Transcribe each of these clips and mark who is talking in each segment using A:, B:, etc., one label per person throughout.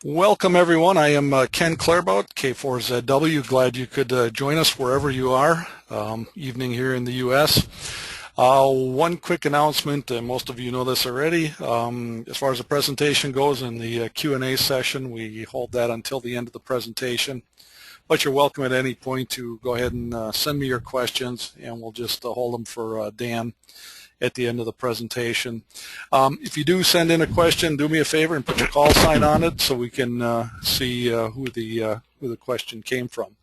A: Welcome, everyone. I am Ken Clairbout, K4ZW. Glad you could join us wherever you are, evening here in the U.S. One quick announcement, and most of you know this already. As far as the presentation goes in the Q&A session, we hold that until the end of the presentation. But you're welcome at any point to go ahead and send me your questions, and we'll just hold them for Dan at the end of the presentation. If you do send in a question, do me a favor and put your call sign on it so we can see who the question came from.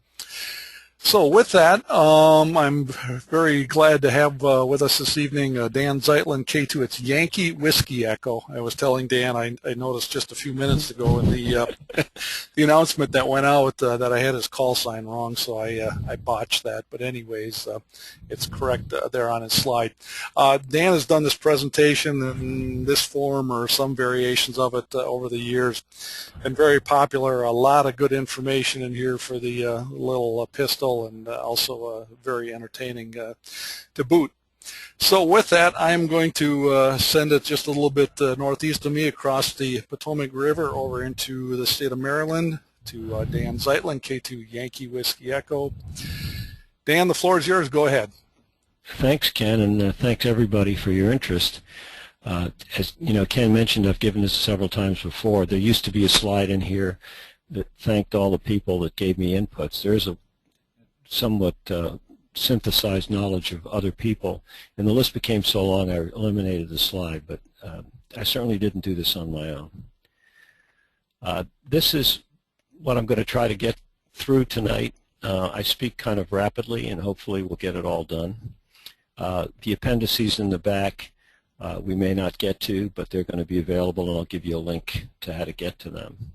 A: So with that, I'm very glad to have with us this evening Dan Zeitlin K2. It's Yankee Whiskey Echo. I was telling Dan I noticed just a few minutes ago in the the announcement that went out that I had his call sign wrong, so I botched that. But anyways, it's correct there on his slide. Dan has done this presentation in this form or some variations of it over the years. Been very popular. A lot of good information in here for the little pistol, and also very entertaining to boot. So with that, I'm going to send it just a little bit northeast of me across the Potomac River over into the state of Maryland to Dan Zeitlin, K2 Yankee Whiskey Echo. Dan, the floor is yours. Go ahead.
B: Thanks, Ken, and thanks everybody for your interest. As you know, Ken mentioned, I've given this several times before. There used to be a slide in here that thanked all the people that gave me inputs. There's a somewhat synthesized knowledge of other people, and the list became so long I eliminated the slide, but I certainly didn't do this on my own. This is what I'm going to try to get through tonight. I speak kind of rapidly, and hopefully we'll get it all done. The appendices in the back we may not get to, but they're going to be available, and I'll give you a link to how to get to them.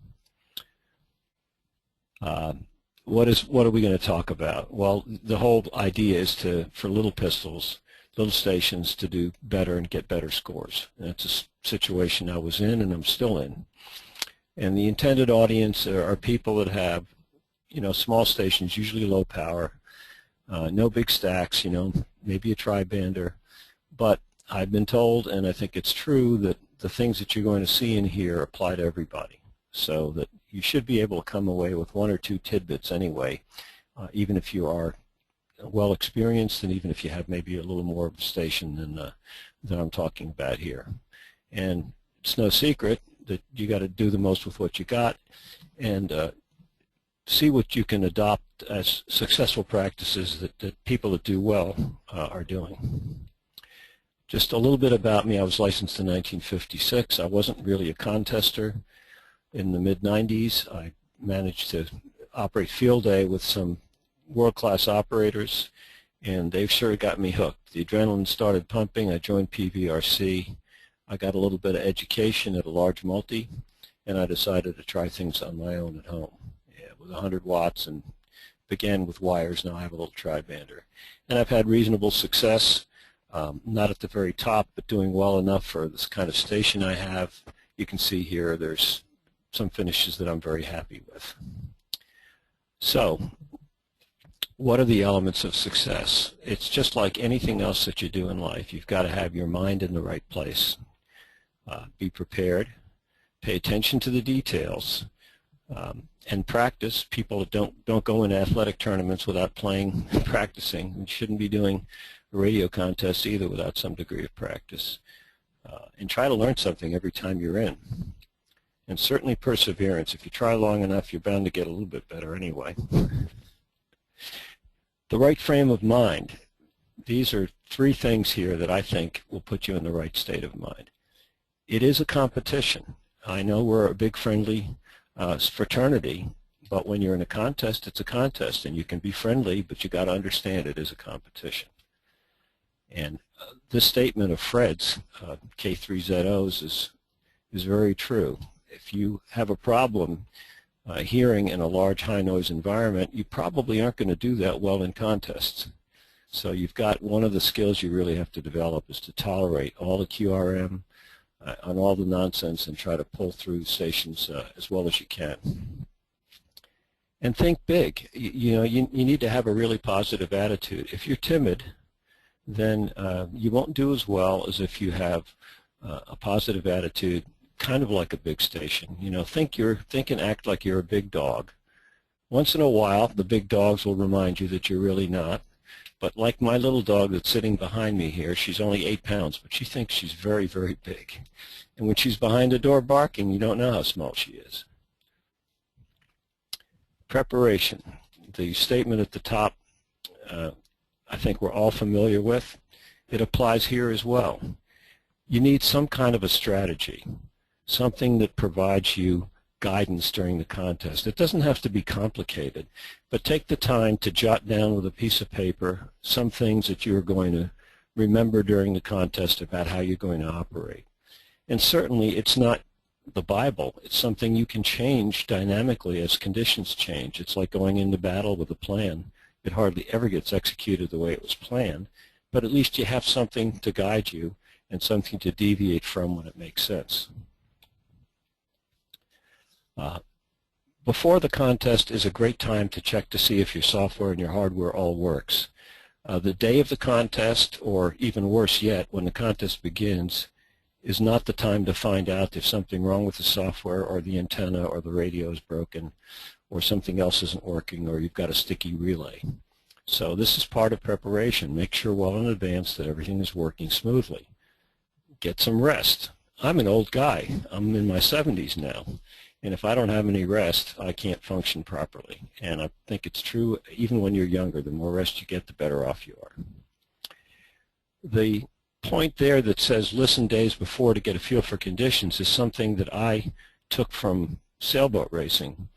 B: What are we going to talk about? Well, the whole idea is for little pistols, little stations, to do better and get better scores. And that's a situation I was in and I'm still in. And the intended audience are people that have, small stations, usually low power, no big stacks, maybe a tri-bander. But I've been told, and I think it's true, that the things that you're going to see in here apply to everybody. So that you should be able to come away with one or two tidbits anyway, even if you are well experienced and even if you have maybe a little more of a station than I'm talking about here. And it's no secret that you got to do the most with what you got and see what you can adopt as successful practices that people that do well are doing. Just a little bit about me. I was licensed in 1956. I wasn't really a contester. In the mid-90s, I managed to operate field day with some world-class operators, and they've sure got me hooked. The adrenaline started pumping. I joined PVRC. I got a little bit of education at a large multi, and I decided to try things on my own at home. Yeah, with 100 watts, and began with wires. Now I have a little tri-bander. And I've had reasonable success, not at the very top, but doing well enough for this kind of station I have. You can see here there's some finishes that I'm very happy with. So, what are the elements of success? It's just like anything else that you do in life. You've got to have your mind in the right place. Be prepared, pay attention to the details, and practice. People that don't go into athletic tournaments without playing and practicing. You shouldn't be doing a radio contest either without some degree of practice. And try to learn something every time you're in. And certainly perseverance. If you try long enough, you're bound to get a little bit better anyway. The right frame of mind. These are three things here that I think will put you in the right state of mind. It is a competition. I know we're a big friendly fraternity, but when you're in a contest, it's a contest, and you can be friendly, but you got to understand it is a competition. And this statement of Fred's, K3ZO's, is very true. If you have a problem hearing in a large high noise environment, you probably aren't going to do that well in contests. So you've got one of the skills you really have to develop is to tolerate all the QRM and all the nonsense and try to pull through stations as well as you can. And think big. You need to have a really positive attitude. If you're timid, then you won't do as well as if you have a positive attitude, kind of like a big station. You know, think and act like you're a big dog. Once in a while, the big dogs will remind you that you're really not. But like my little dog that's sitting behind me here, she's only 8 pounds, but she thinks she's very, very big. And when she's behind the door barking, you don't know how small she is. Preparation. The statement at the top, I think we're all familiar with. It applies here as well. You need some kind of a strategy, something that provides you guidance during the contest. It doesn't have to be complicated, but take the time to jot down with a piece of paper some things that you're going to remember during the contest about how you're going to operate. And certainly it's not the Bible. It's something you can change dynamically as conditions change. It's like going into battle with a plan. It hardly ever gets executed the way it was planned, but at least you have something to guide you and something to deviate from when it makes sense. Before the contest is a great time to check to see if your software and your hardware all works. The day of the contest, or even worse yet, when the contest begins, is not the time to find out if something wrong with the software or the antenna or the radio is broken or something else isn't working or you've got a sticky relay. So this is part of preparation. Make sure well in advance that everything is working smoothly. Get some rest. I'm an old guy. I'm in my 70s now. And if I don't have any rest, I can't function properly. And I think it's true even when you're younger. The more rest you get, the better off you are. The point there that says listen days before to get a feel for conditions is something that I took from sailboat racing.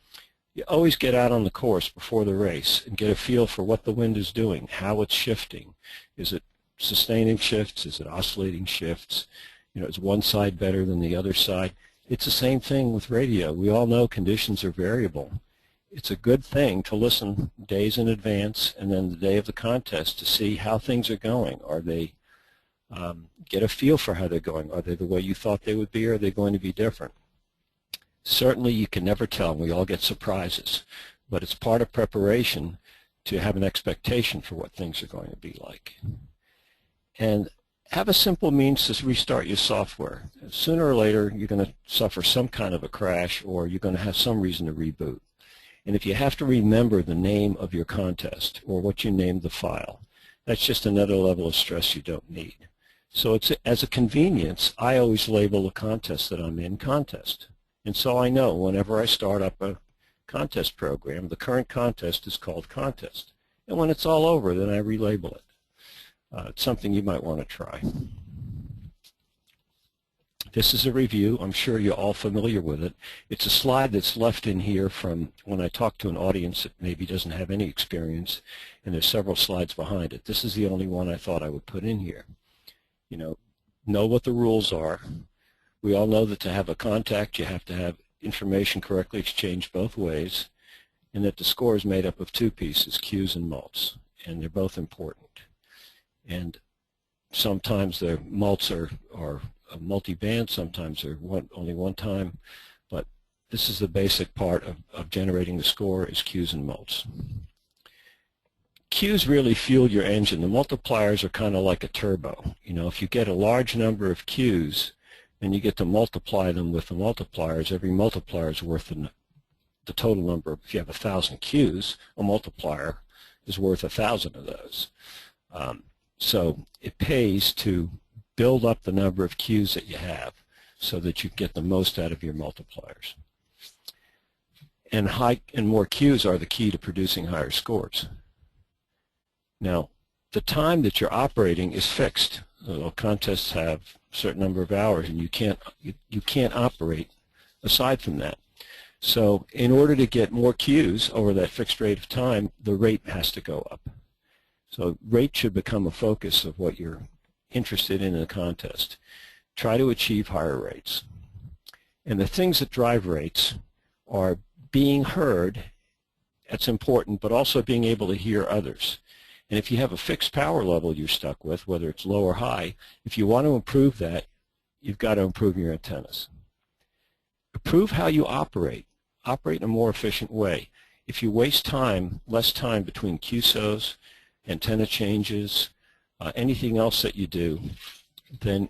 B: You always get out on the course before the race and get a feel for what the wind is doing, how it's shifting. Is it sustaining shifts? Is it oscillating shifts? You know, is one side better than the other side? It's the same thing with radio. We all know conditions are variable. It's a good thing to listen days in advance and then the day of the contest to see how things are going. Are they, get a feel for how they're going. Are they the way you thought they would be, or are they going to be different? Certainly you can never tell. We all get surprises. But it's part of preparation to have an expectation for what things are going to be like. And have a simple means to restart your software. Sooner or later, you're going to suffer some kind of a crash, or you're going to have some reason to reboot. And if you have to remember the name of your contest or what you named the file, that's just another level of stress you don't need. So it's as a convenience, I always label the contest that I'm in contest. And so I know whenever I start up a contest program, the current contest is called contest. And when it's all over, then I relabel it. It's something you might want to try. This is a review. I'm sure you're all familiar with it. It's a slide that's left in here from when I talk to an audience that maybe doesn't have any experience, and there's several slides behind it. This is the only one I thought I would put in here. You know what the rules are. We all know that to have a contact, you have to have information correctly exchanged both ways, and that the score is made up of two pieces, cues and mults, and they're both important. And sometimes the mults are multi-band, sometimes they're only one time, but this is the basic part of generating the score is cues and mults. Cues really fuel your engine. The multipliers are kind of like a turbo. You know, if you get a large number of cues, then you get to multiply them with the multipliers. Every multiplier is worth the total number. If you have 1,000 cues, a multiplier is worth 1,000 of those. So it pays to build up the number of cues that you have so that you get the most out of your multipliers. And more cues are the key to producing higher scores. Now, the time that you're operating is fixed. Contests have a certain number of hours, and you can't operate aside from that. So in order to get more cues over that fixed rate of time, the rate has to go up. So rate should become a focus of what you're interested in a contest. Try to achieve higher rates. And the things that drive rates are being heard, that's important, but also being able to hear others. And if you have a fixed power level you're stuck with, whether it's low or high, if you want to improve that, you've got to improve your antennas. Improve how you operate. Operate in a more efficient way. If you waste time, less time between QSOs, antenna changes, anything else that you do, then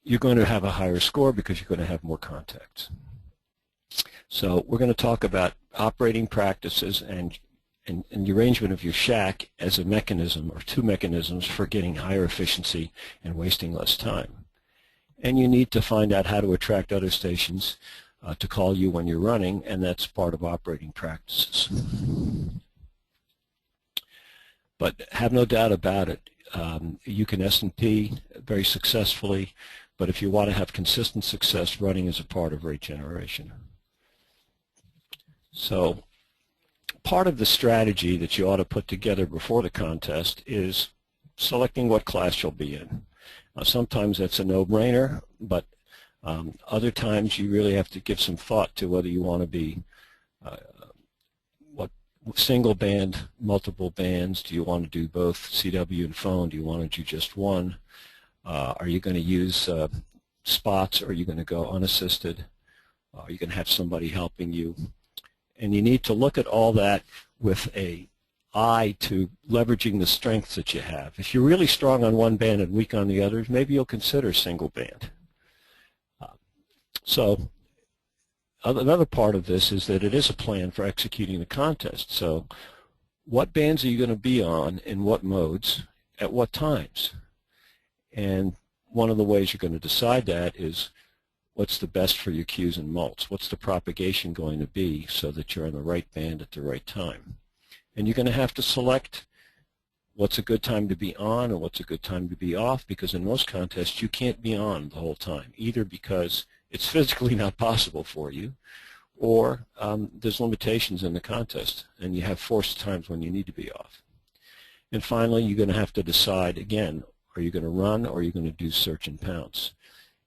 B: you're going to have a higher score because you're going to have more contacts. So we're going to talk about operating practices and the arrangement of your shack as a mechanism or two mechanisms for getting higher efficiency and wasting less time. And you need to find out how to attract other stations to call you when you're running, and that's part of operating practices. But have no doubt about it, you can S&P very successfully, but if you want to have consistent success, running is a part of rate generation. So part of the strategy that you ought to put together before the contest is selecting what class you'll be in. Sometimes that's a no-brainer, but other times you really have to give some thought to whether you want to be what single band, multiple bands. Do you want to do both CW and phone? Do you want to do just one? Are you going to use spots, or are you going to go unassisted? Are you going to have somebody helping you? And you need to look at all that with an eye to leveraging the strengths that you have. If you're really strong on one band and weak on the others, maybe you'll consider single band. So another part of this is that it is a plan for executing the contest. So what bands are you going to be on in what modes at what times? And one of the ways you're going to decide that is what's the best for your cues and mults? What's the propagation going to be so that you're on the right band at the right time? And you're going to have to select what's a good time to be on and what's a good time to be off, because in most contests you can't be on the whole time, either because it's physically not possible for you, or there's limitations in the contest and you have forced times when you need to be off. And finally, you're going to have to decide again, are you going to run or are you going to do search and pounce?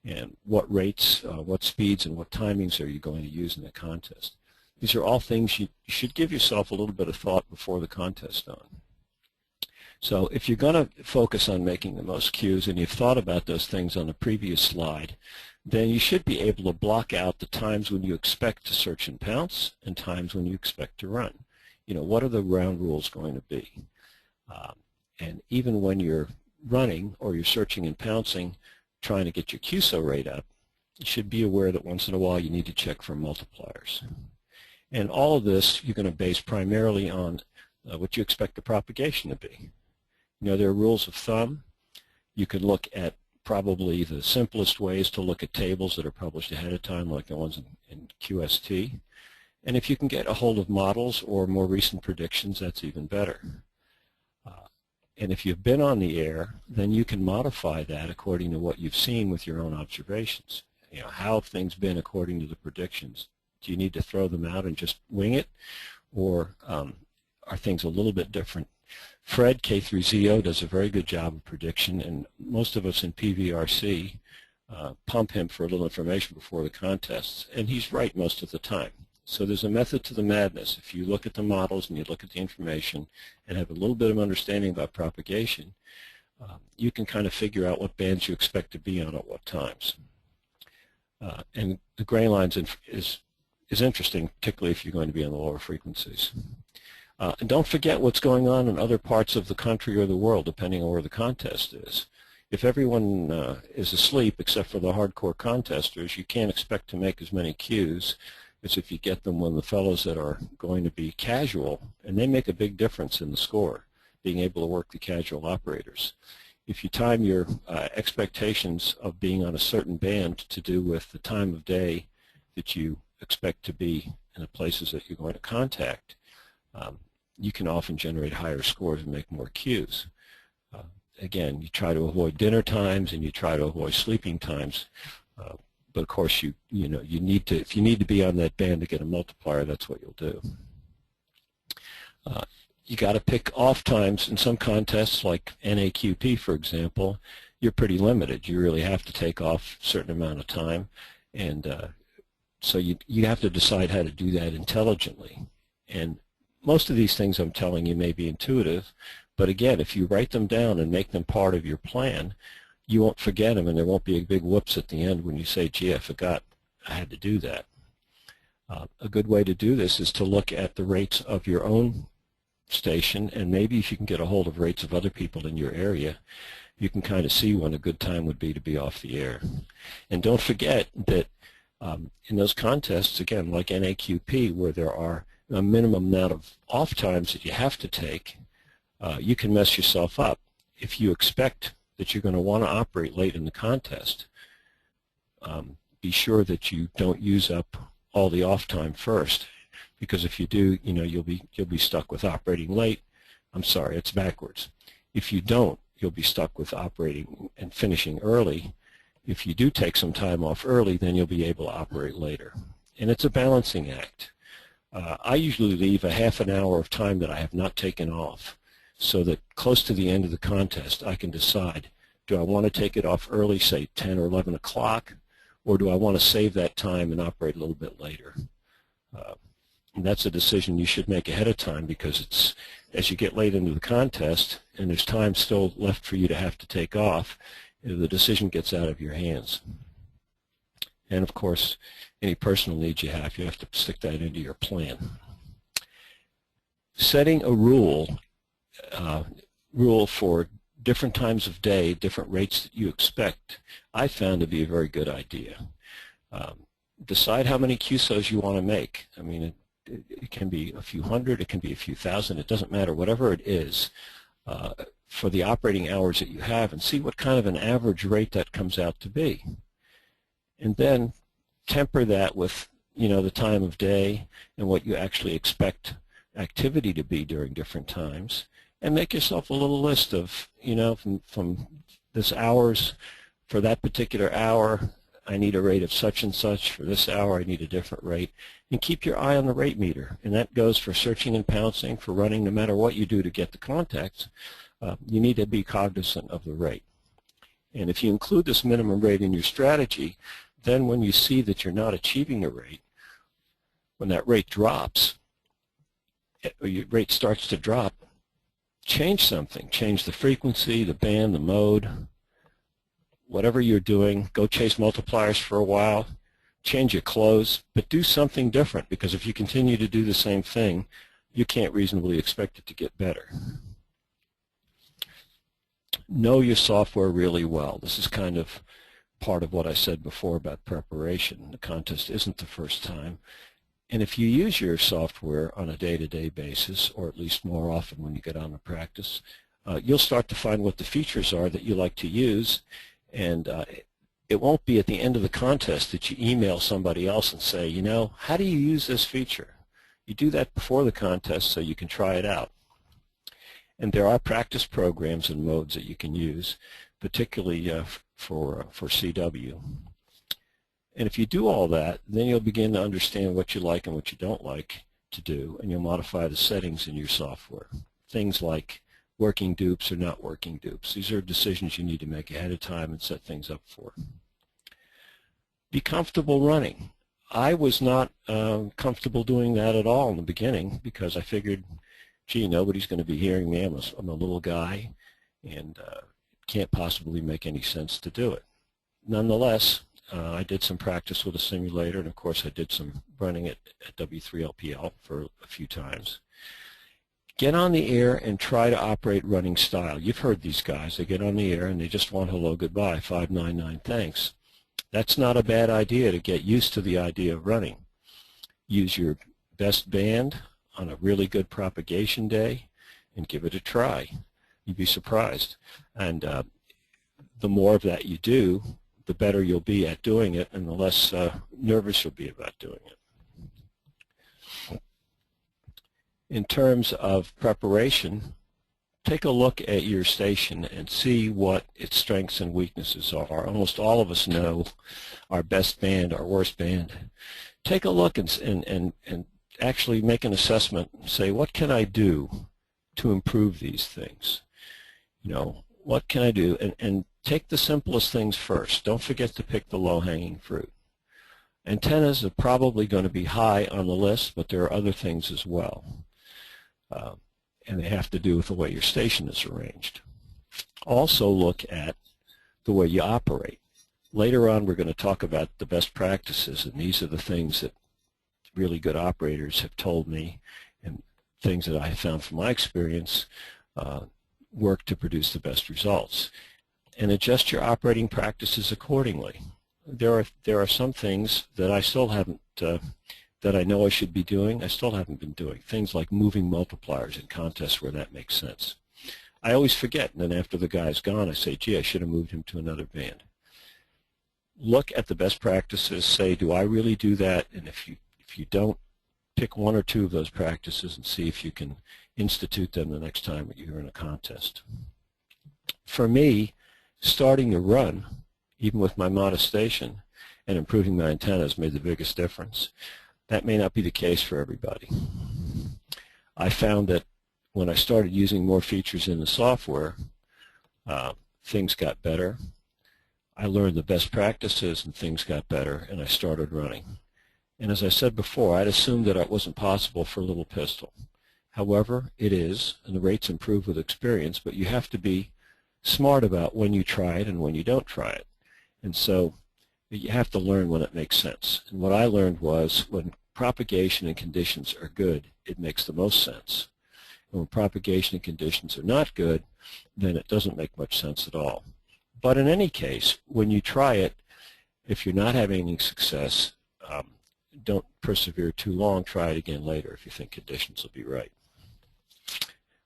B: And what rates, what speeds, and what timings are you going to use in the contest? These are all things you should give yourself a little bit of thought before the contest on. So if you're going to focus on making the most cues and you've thought about those things on the previous slide, then you should be able to block out the times when you expect to search and pounce and times when you expect to run. You know, what are the ground rules going to be? And even when you're running or you're searching and pouncing, trying to get your QSO rate up, you should be aware that once in a while you need to check for multipliers. And all of this you're going to base primarily on what you expect the propagation to be. You know, there are rules of thumb. You can look at probably the simplest ways to look at tables that are published ahead of time, like the ones in QST. And if you can get a hold of models or more recent predictions, that's even better. And if you've been on the air, then you can modify that according to what you've seen with your own observations. You know, how have things been according to the predictions? Do you need to throw them out and just wing it, or are things a little bit different? Fred, K3ZO, does a very good job of prediction, and most of us in PVRC pump him for a little information before the contests, and he's right most of the time. So there's a method to the madness. If you look at the models and you look at the information and have a little bit of understanding about propagation, you can kind of figure out what bands you expect to be on at what times. And the gray lines is interesting, particularly if you're going to be on the lower frequencies. And don't forget what's going on in other parts of the country or the world, depending on where the contest is. If everyone is asleep except for the hardcore contesters, you can't expect to make as many cues as if you get them when the fellows that are going to be casual, and they make a big difference in the score, being able to work the casual operators. If you time your expectations of being on a certain band to do with the time of day that you expect to be in the places that you're going to contact, you can often generate higher scores and make more cues. Again, you try to avoid dinner times and you try to avoid sleeping times. But of course, you need to, if you need to be on that band to get a multiplier, that's what you'll do. You got to pick off times in some contests, like NAQP, for example. You're pretty limited. You really have to take off a certain amount of time, and so you have to decide how to do that intelligently. And most of these things I'm telling you may be intuitive, but again, if you write them down and make them part of your plan, you won't forget them, and there won't be a big whoops at the end when you say, gee, I forgot I had to do that. A good way to do this is to look at the rates of your own station, and maybe if you can get a hold of rates of other people in your area, you can kind of see when a good time would be to be off the air. And don't forget that in those contests, again, like NAQP, where there are a minimum amount of off times that you have to take, you can mess yourself up. If you expect that you're going to want to operate late in the contest, be sure that you don't use up all the off time first, because if you do, you'll be stuck with operating late. I'm sorry, it's backwards. If you don't, you'll be stuck with operating and finishing early. If you do take some time off early, then you'll be able to operate later. And it's a balancing act. I usually leave a half an hour of time that I have not taken off, so that close to the end of the contest I can decide, do I want to take it off early, say 10 or 11 o'clock, or do I want to save that time and operate a little bit later? And that's a decision you should make ahead of time, because it's, as you get late into the contest and there's time still left for you to have to take off, the decision gets out of your hands. And of course, any personal needs you have to stick that into your plan. Setting a rule for different times of day, different rates that you expect, I found to be a very good idea. Decide how many QSOs you want to make. I mean, it can be a few hundred, it can be a few thousand, it doesn't matter, whatever it is, for the operating hours that you have, and see what kind of an average rate that comes out to be. And then temper that with, the time of day and what you actually expect activity to be during different times, and make yourself a little list of, from this hours, for that particular hour, I need a rate of such and such. For this hour, I need a different rate. And keep your eye on the rate meter. And that goes for searching and pouncing, for running, no matter what you do to get the contacts. You need to be cognizant of the rate. And if you include this minimum rate in your strategy, then when you see that you're not achieving a rate, when that rate drops, or your rate starts to drop, change something. Change the frequency, the band, the mode, whatever you're doing. Go chase multipliers for a while. Change your clothes, but do something different, because if you continue to do the same thing, you can't reasonably expect it to get better. Know your software really well. This is kind of part of what I said before about preparation. The contest isn't the first time. And if you use your software on a day-to-day basis, or at least more often when you get on to practice, you'll start to find what the features are that you like to use, and it won't be at the end of the contest that you email somebody else and say, how do you use this feature? You do that before the contest so you can try it out. And there are practice programs and modes that you can use, particularly for CW. And if you do all that, then you'll begin to understand what you like and what you don't like to do, and you'll modify the settings in your software. Things like working dupes or not working dupes. These are decisions you need to make ahead of time and set things up for. Be comfortable running. I was not comfortable doing that at all in the beginning, because I figured, gee, nobody's going to be hearing me. I'm a little guy, and it can't possibly make any sense to do it. Nonetheless, I did some practice with a simulator, and of course I did some running at W3LPL for a few times. Get on the air and try to operate running style. You've heard these guys. They get on the air and they just want hello, goodbye, 599, thanks. That's not a bad idea to get used to the idea of running. Use your best band on a really good propagation day and give it a try. You'd be surprised. And the more of that you do, the better you'll be at doing it, and the less nervous you'll be about doing it. In terms of preparation, take a look at your station and see what its strengths and weaknesses are. Almost all of us know our best band, our worst band. Take a look and actually make an assessment and say, what can I do to improve these things? What can I do? And take the simplest things first. Don't forget to pick the low-hanging fruit. Antennas are probably going to be high on the list, but there are other things as well. And they have to do with the way your station is arranged. Also look at the way you operate. Later on we're going to talk about the best practices, and these are the things that really good operators have told me, and things that I have found from my experience work to produce the best results. And adjust your operating practices accordingly. There are some things that I still haven't, that I know I should be doing, I still haven't been doing. Things like moving multipliers in contests where that makes sense. I always forget, and then after the guy's gone, I say, gee, I should have moved him to another band. Look at the best practices, say, do I really do that? And if you don't, pick one or two of those practices and see if you can institute them the next time that you're in a contest. For me, starting to run, even with my modest station, and improving my antennas made the biggest difference. That may not be the case for everybody. I found that when I started using more features in the software, things got better. I learned the best practices and things got better, and I started running. And as I said before, I'd assumed that it wasn't possible for a little pistol. However, it is, and the rates improve with experience, but you have to be smart about when you try it and when you don't try it. And so you have to learn when it makes sense. And what I learned was when propagation and conditions are good, it makes the most sense. And when propagation and conditions are not good, then it doesn't make much sense at all. But in any case, when you try it, if you're not having any success, don't persevere too long. Try it again later if you think conditions will be right.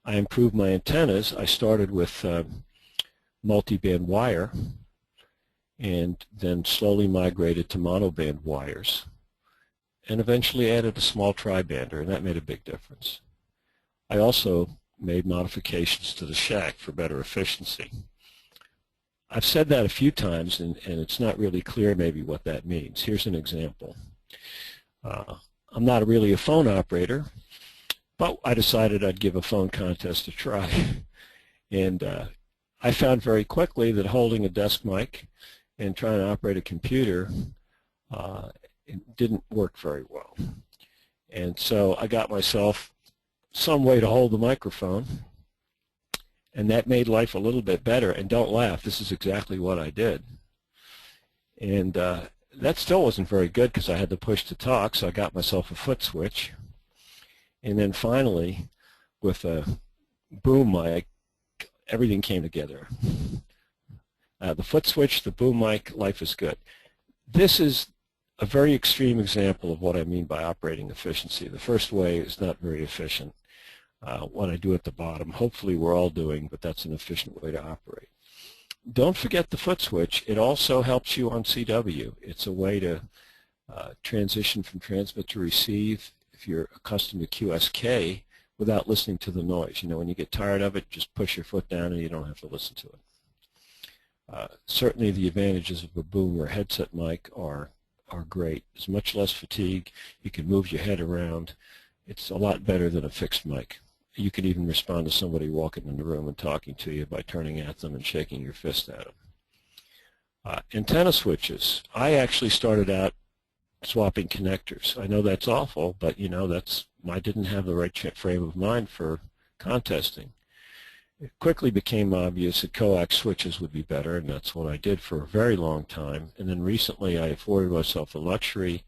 B: I improved my antennas. I started with multi-band wire and then slowly migrated to monoband wires and eventually added a small tri-bander, and that made a big difference. I also made modifications to the shack for better efficiency. I've said that a few times, and it's not really clear maybe what that means. Here's an example. I'm not really a phone operator, but I decided I'd give a phone contest a try. And I found very quickly that holding a desk mic and trying to operate a computer it didn't work very well. And so I got myself some way to hold the microphone, and that made life a little bit better. And don't laugh, this is exactly what I did. And that still wasn't very good because I had to push to talk, so I got myself a foot switch. And then finally, with a boom mic, everything came together. The foot switch, the boom mic, life is good. This is a very extreme example of what I mean by operating efficiency. The first way is not very efficient. What I do at the bottom, hopefully we're all doing, but that's an efficient way to operate. Don't forget the foot switch. It also helps you on CW. It's a way to transition from transmit to receive if you're accustomed to QSK without listening to the noise. You know, when you get tired of it, just push your foot down and you don't have to listen to it. Certainly the advantages of a boom or headset mic are great. There's much less fatigue. You can move your head around. It's a lot better than a fixed mic. You can even respond to somebody walking in the room and talking to you by turning at them and shaking your fist at them. Antenna switches. I actually started out swapping connectors. I know that's awful, but you know, I didn't have the right frame of mind for contesting. It quickly became obvious that coax switches would be better, and that's what I did for a very long time. And then recently I afforded myself the luxury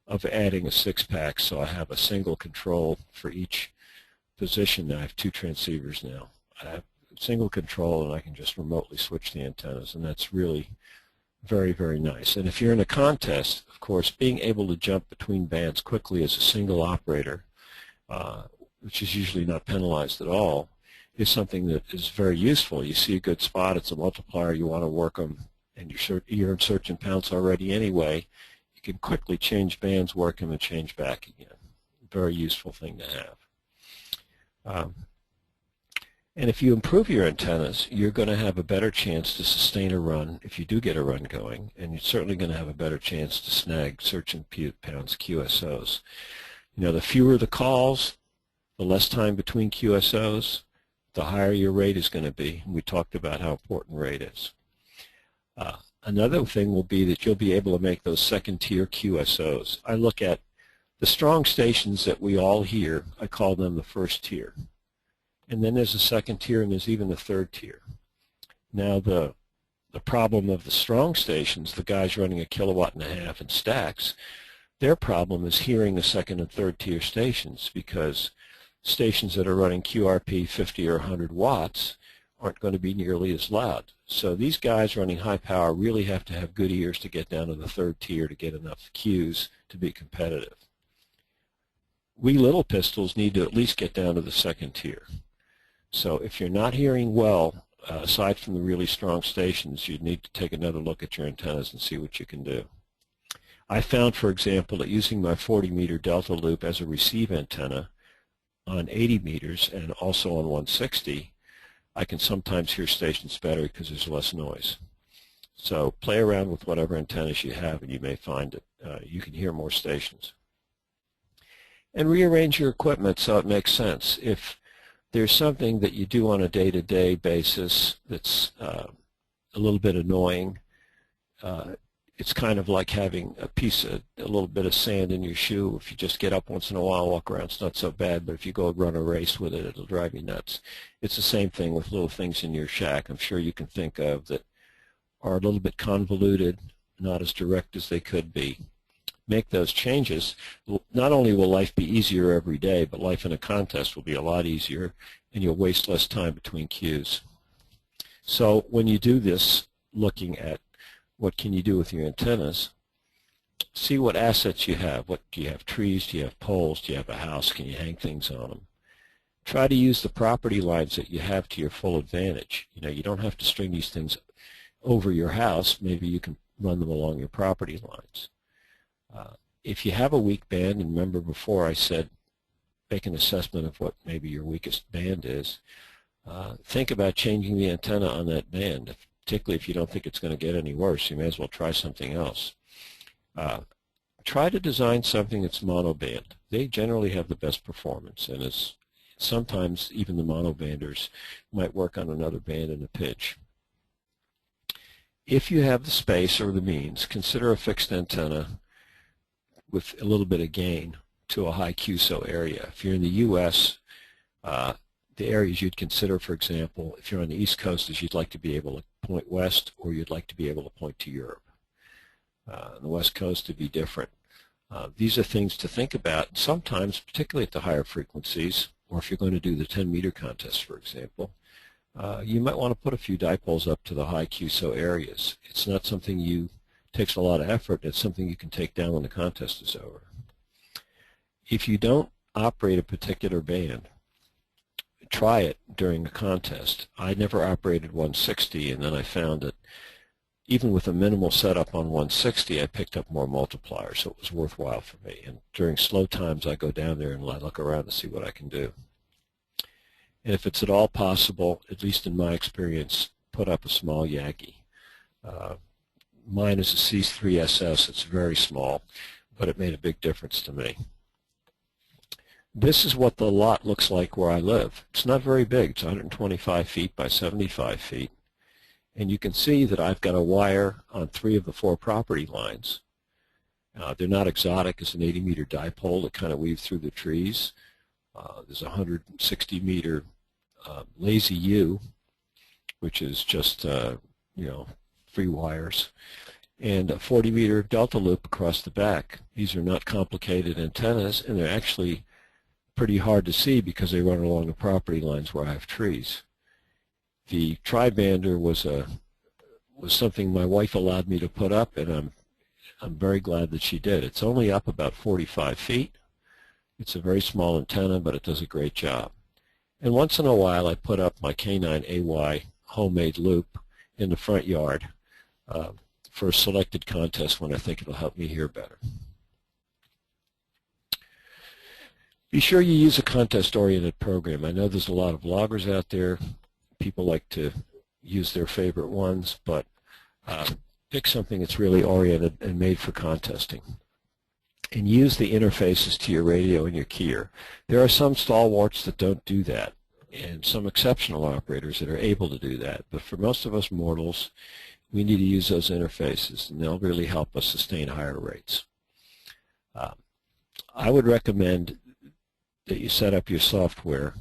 B: of adding a 6-pack, so I have a single control for each position. I have 2 transceivers now. I have single control, and I can just remotely switch the antennas, and that's really very, very nice. And if you're in a contest, of course, being able to jump between bands quickly as a single operator, which is usually not penalized at all, is something that is very useful. You see a good spot, it's a multiplier, you want to work them, and you're in search and pounce already anyway, you can quickly change bands, work them, and change back again. Very useful thing to have. And if you improve your antennas, you're going to have a better chance to sustain a run if you do get a run going, and you're certainly going to have a better chance to snag search and pounce QSOs. You know, the fewer the calls, the less time between QSOs, the higher your rate is going to be. And we talked about how important rate is. Another thing will be that you'll be able to make those second-tier QSOs. I look at the strong stations that we all hear, I call them the first tier. And then there's a second tier, and there's even a third tier. Now the problem of the strong stations, the guys running 1.5 kilowatts in stacks, their problem is hearing the second and third tier stations, because stations that are running QRP 50 or 100 watts aren't going to be nearly as loud. So these guys running high power really have to have good ears to get down to the third tier to get enough cues to be competitive. We little pistols need to at least get down to the second tier. So if you're not hearing well, aside from the really strong stations, you need to take another look at your antennas and see what you can do. I found, for example, that using my 40-meter delta loop as a receive antenna on 80 meters and also on 160, I can sometimes hear stations better because there's less noise. So play around with whatever antennas you have and you may find that you can hear more stations. And rearrange your equipment so it makes sense. If there's something that you do on a day-to-day basis that's a little bit annoying, it's kind of like having a little bit of sand in your shoe. If you just get up once in a while, walk around, it's not so bad, but if you go run a race with it, it'll drive you nuts. It's the same thing with little things in your shack I'm sure you can think of that are a little bit convoluted, not as direct as they could be. Make those changes. Not only will life be easier every day, but life in a contest will be a lot easier, and you'll waste less time between cues. So when you do this, looking at what can you do with your antennas, see what assets you have. What do you have? Trees? Do you have poles? Do you have a house? Can you hang things on them? Try to use the property lines that you have to your full advantage. You know, you don't have to string these things over your house. Maybe you can run them along your property lines. If you have a weak band, and remember before I said make an assessment of what maybe your weakest band is, think about changing the antenna on that band, particularly if you don't think it's going to get any worse. You may as well try something else. Try to design something that's monoband. They generally have the best performance, and sometimes even the monobanders might work on another band and a pitch. If you have the space or the means, consider a fixed antenna with a little bit of gain to a high QSO area. If you're in the U.S., the areas you'd consider, for example, if you're on the East Coast, is you'd like to be able to point west, or you'd like to be able to point to Europe. On the West Coast, it'd be different. These are things to think about. Sometimes, particularly at the higher frequencies, or if you're going to do the 10-meter contest, for example, you might want to put a few dipoles up to the high QSO areas. It's not something takes a lot of effort. It's something you can take down when the contest is over. If you don't operate a particular band, try it during a contest. I never operated 160, and then I found that even with a minimal setup on 160, I picked up more multipliers, so it was worthwhile for me. And during slow times, I go down there and I look around to see what I can do. And if it's at all possible, at least in my experience, put up a small Yagi. Mine is a C3SS. It's very small, but it made a big difference to me. This is what the lot looks like where I live. It's not very big. It's 125 feet by 75 feet. And you can see that I've got a wire on 3 of the 4 property lines. They're not exotic. It's an 80-meter dipole that kind of weaves through the trees. There's a 160-meter lazy U, which is just, free wires, and a 40-meter delta loop across the back. These are not complicated antennas, and they're actually pretty hard to see because they run along the property lines where I have trees. The tri-bander was something my wife allowed me to put up, and I'm very glad that she did. It's only up about 45 feet. It's a very small antenna, but it does a great job. And once in a while, I put up my K2WYE homemade loop in the front yard for a selected contest when I think it'll help me hear better. Be sure you use a contest-oriented program. I know there's a lot of bloggers out there. People like to use their favorite ones, but pick something that's really oriented and made for contesting. And use the interfaces to your radio and your keyer. There are some stalwarts that don't do that, and some exceptional operators that are able to do that. But for most of us mortals, we need to use those interfaces, and they'll really help us sustain higher rates. I would recommend that you set up your software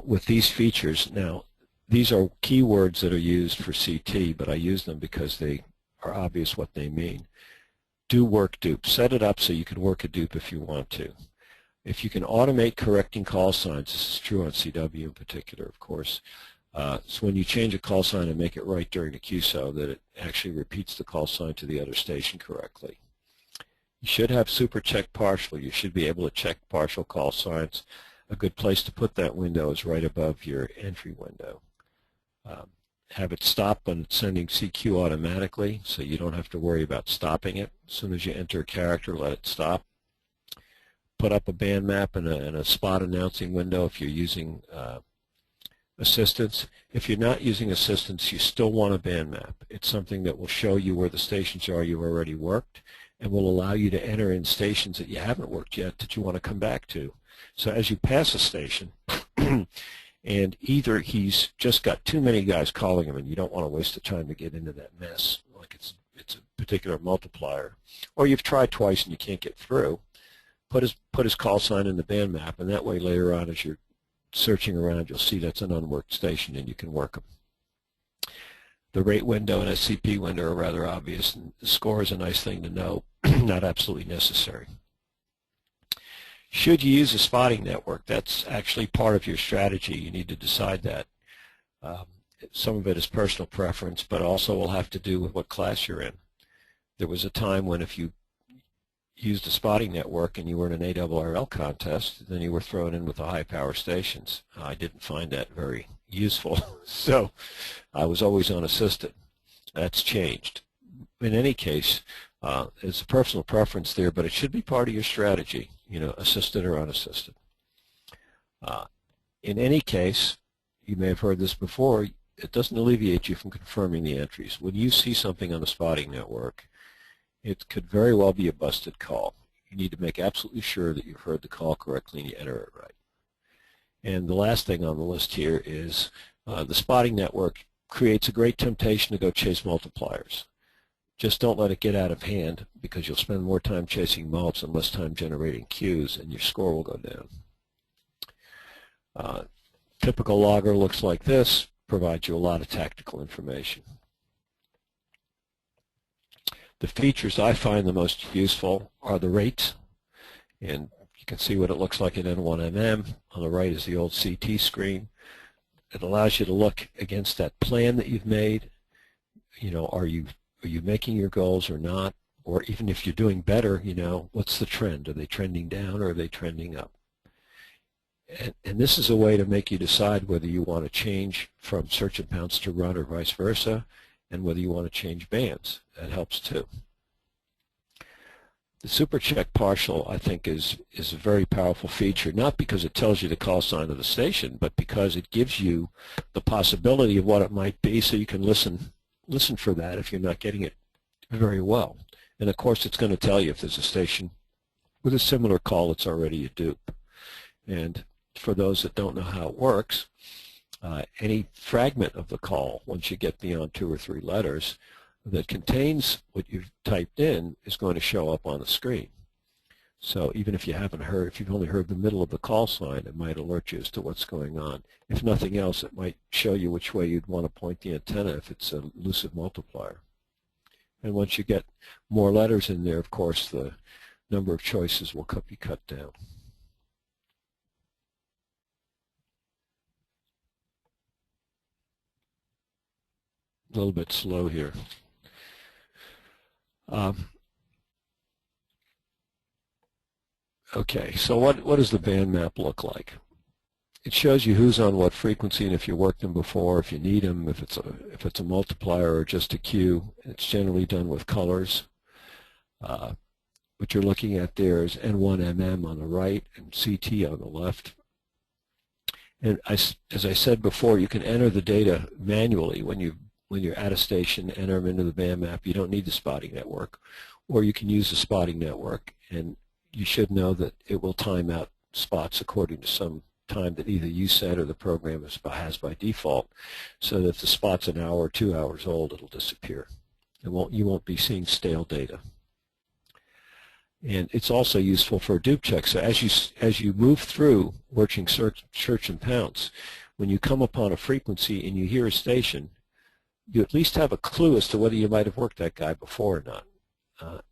B: with these features. Now, these are keywords that are used for CT, but I use them because they are obvious what they mean. Do work dupe. Set it up so you can work a dupe if you want to. If you can automate correcting call signs, this is true on CW in particular, of course, so when you change a call sign and make it right during the QSO, that it actually repeats the call sign to the other station correctly. You should have super check partial. You should be able to check partial call signs. A good place to put that window is right above your entry window. Have it stop when it's sending CQ automatically, so you don't have to worry about stopping it. As soon as you enter a character, let it stop. Put up a band map and a spot announcing window if you're using assistance. If you're not using assistance, you still want a band map. It's something that will show you where the stations are you've already worked and will allow you to enter in stations that you haven't worked yet that you want to come back to. So as you pass a station, and either he's just got too many guys calling him and you don't want to waste the time to get into that mess, like it's a particular multiplier, or you've tried twice and you can't get through, put his call sign in the band map, and that way later on as you're searching around you'll see that's an unworked station and you can work them. The rate window and SCP window are rather obvious, and the score is a nice thing to know, not absolutely necessary. Should you use a spotting network? That's actually part of your strategy. You need to decide that. Some of it is personal preference, but also will have to do with what class you're in. There was a time when if you used a spotting network and you were in an AWRL contest, then you were thrown in with the high power stations. I didn't find that very useful, so I was always unassisted. That's changed. In any case, it's a personal preference there, but it should be part of your strategy, you know, assisted or unassisted. In any case, you may have heard this before, it doesn't alleviate you from confirming the entries. When you see something on the spotting network, it could very well be a busted call. You need to make absolutely sure that you've heard the call correctly and you enter it right. And the last thing on the list here is the spotting network creates a great temptation to go chase multipliers. Just don't let it get out of hand, because you'll spend more time chasing mults and less time generating queues, and your score will go down. Typical logger looks like this, provides you a lot of tactical information. The features I find the most useful are the rates, and you can see what it looks like in N1MM. On the right is the old CT screen. It allows you to look against that plan that you've made. You know, are you making your goals or not? Or even if you're doing better, you know, what's the trend? Are they trending down or are they trending up? And this is a way to make you decide whether you want to change from search and pounce to run or vice versa, and whether you want to change bands. That helps too. The super check partial, I think, is a very powerful feature, not because it tells you the call sign of the station, but because it gives you the possibility of what it might be, so you can listen for that if you're not getting it very well. And of course it's going to tell you if there's a station with a similar call that's already a dupe. And for those that don't know how it works, any fragment of the call, once you get beyond 2 or 3 letters, that contains what you've typed in is going to show up on the screen. So even if you haven't heard, if you've only heard the middle of the call sign, it might alert you as to what's going on. If nothing else, it might show you which way you'd want to point the antenna if it's a elusive multiplier. And once you get more letters in there, of course, the number of choices will be cut down. A little bit slow here. Okay, so what does the band map look like? It shows you who's on what frequency, and if you worked them before, if you need them, if it's a multiplier or just a queue. It's generally done with colors. What you're looking at there is N1MM on the right and CT on the left. And as I said before, you can enter the data manually when you're at a station, enter them into the band map. You don't need the spotting network, or you can use the spotting network, and you should know that it will time out spots according to some time that either you set or the program has by default, so that if the spot's an hour or 2 hours old, it'll disappear. You won't be seeing stale data. And it's also useful for a dupe check. So as you move through working search and pounce, when you come upon a frequency and you hear a station, you at least have a clue as to whether you might have worked that guy before or not.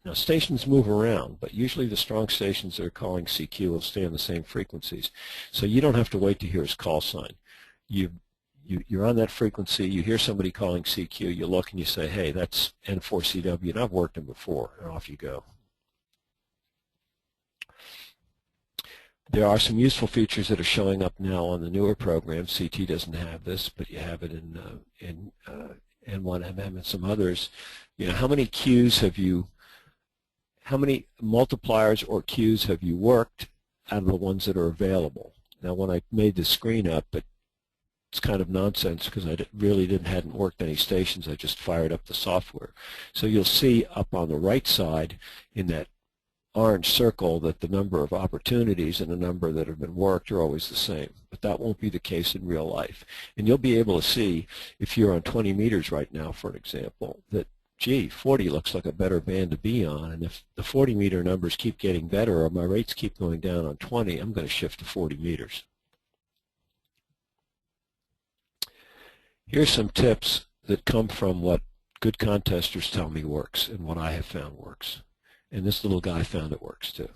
B: Now stations move around, but usually the strong stations that are calling CQ will stay on the same frequencies. So you don't have to wait to hear his call sign. You're on that frequency, you hear somebody calling CQ, you look and you say, hey, that's N4CW, and I've worked them before, and off you go. There are some useful features that are showing up now on the newer programs. CT doesn't have this, but you have it in N1MM and some others. You know, how many multipliers or queues have you worked out of the ones that are available? Now, when I made this screen up, it's kind of nonsense because I hadn't worked any stations. I just fired up the software. So you'll see up on the right side in that orange circle that the number of opportunities and the number that have been worked are always the same. But that won't be the case in real life. And you'll be able to see, if you're on 20 meters right now, for example, that, gee, 40 looks like a better band to be on. And if the 40 meter numbers keep getting better or my rates keep going down on 20, I'm going to shift to 40 meters. Here's some tips that come from what good contesters tell me works and what I have found works. And this little guy found it works too.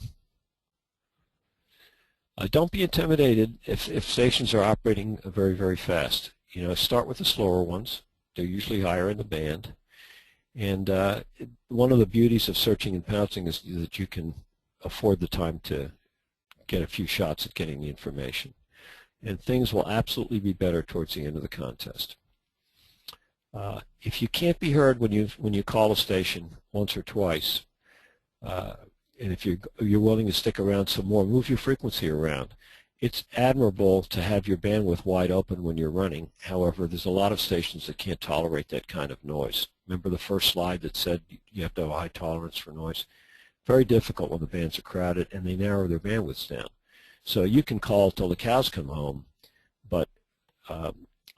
B: Don't be intimidated if stations are operating very, very fast. You know, start with the slower ones. They're usually higher in the band. And one of the beauties of searching and pouncing is that you can afford the time to get a few shots at getting the information. And things will absolutely be better towards the end of the contest. If you can't be heard when you call a station once or twice, and if you're willing to stick around some more, move your frequency around. It's admirable to have your bandwidth wide open when you're running. However, there's a lot of stations that can't tolerate that kind of noise. Remember the first slide that said you have to have a high tolerance for noise? Very difficult when the bands are crowded and they narrow their bandwidths down. So you can call till the cows come home, but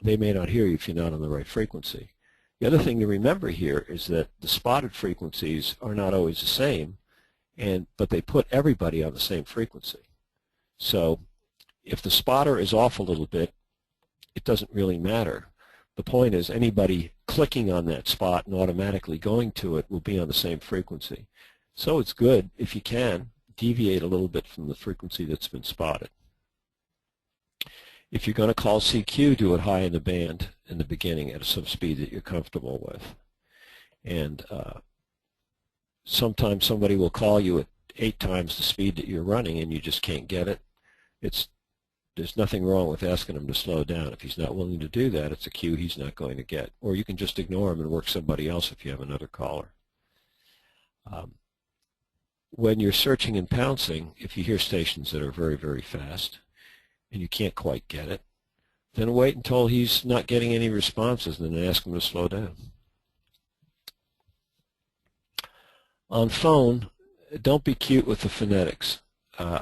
B: they may not hear you if you're not on the right frequency. The other thing to remember here is that the spotted frequencies are not always the same, but they put everybody on the same frequency. So if the spotter is off a little bit, it doesn't really matter. The point is anybody clicking on that spot and automatically going to it will be on the same frequency. So it's good, if you can, deviate a little bit from the frequency that's been spotted. If you're going to call CQ, do it high in the band in the beginning at some speed that you're comfortable with. And sometimes somebody will call you at 8 times the speed that you're running and you just can't get it. There's nothing wrong with asking him to slow down. If he's not willing to do that, it's a cue he's not going to get. Or you can just ignore him and work somebody else if you have another caller. When you're searching and pouncing, if you hear stations that are very, very fast, and you can't quite get it, then wait until he's not getting any responses and then ask him to slow down. On phone, don't be cute with the phonetics.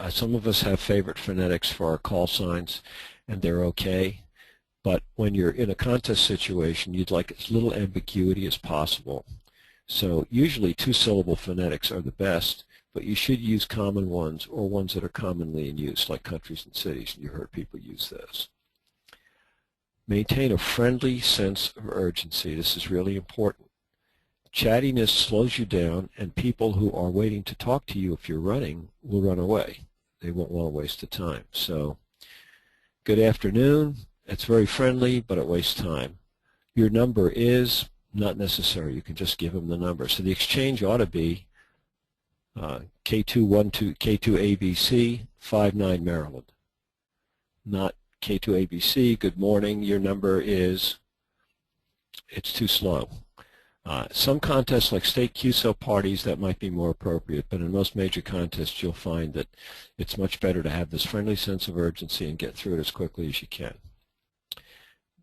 B: Some of us have favorite phonetics for our call signs, and they're okay. But when you're in a contest situation, you'd like as little ambiguity as possible. So usually 2-syllable phonetics are the best, but you should use common ones or ones that are commonly in use, like countries and cities, and you heard people use those. Maintain a friendly sense of urgency. This is really important. Chattiness slows you down, and people who are waiting to talk to you if you're running will run away. They won't want to waste the time. So, good afternoon. It's very friendly, but it wastes time. Your number is not necessary. You can just give them the number. So the exchange ought to be K2ABC 59 Maryland. Not K2ABC, good morning, your number is, it's too slow. Some contests like state QSO parties, that might be more appropriate, but in most major contests you'll find that it's much better to have this friendly sense of urgency and get through it as quickly as you can.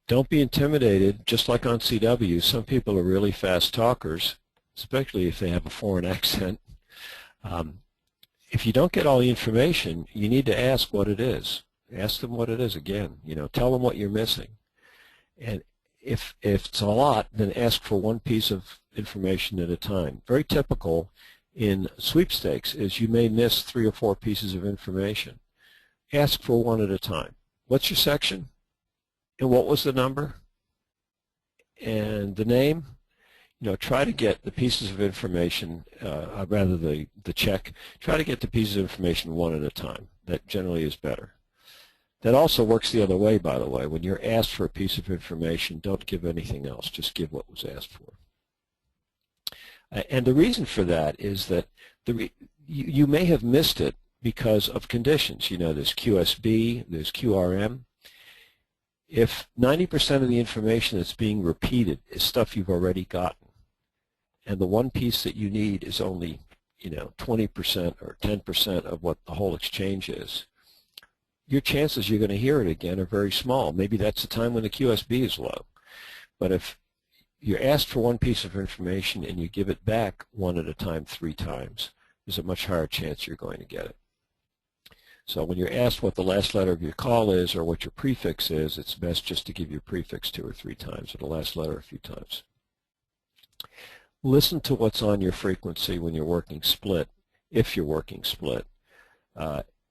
B: Don't be intimidated. Just like on CW, some people are really fast talkers, especially if they have a foreign accent. If you don't get all the information, you need to ask what it is. Ask them what it is again. You know, tell them what you're missing. And if it's a lot, then ask for one piece of information at a time. Very typical in sweepstakes is you may miss 3 or 4 pieces of information. Ask for one at a time. What's your section? And what was the number? And the name? try to get the pieces of information, rather the check, try to get the pieces of information one at a time. That generally is better. That also works the other way, by the way. When you're asked for a piece of information, don't give anything else. Just give what was asked for. And the reason for that is that you may have missed it because of conditions. There's QSB, there's QRM. If 90% of the information that's being repeated is stuff you've already gotten, and the one piece that you need is only 20% or 10% of what the whole exchange is, your chances you're going to hear it again are very small. Maybe that's the time when the QSB is low. But if you're asked for one piece of information and you give it back one at a time 3 times, there's a much higher chance you're going to get it. So when you're asked what the last letter of your call is or what your prefix is, it's best just to give your prefix 2 or 3 times or the last letter a few times. Listen to what's on your frequency when you're working split, if you're working split.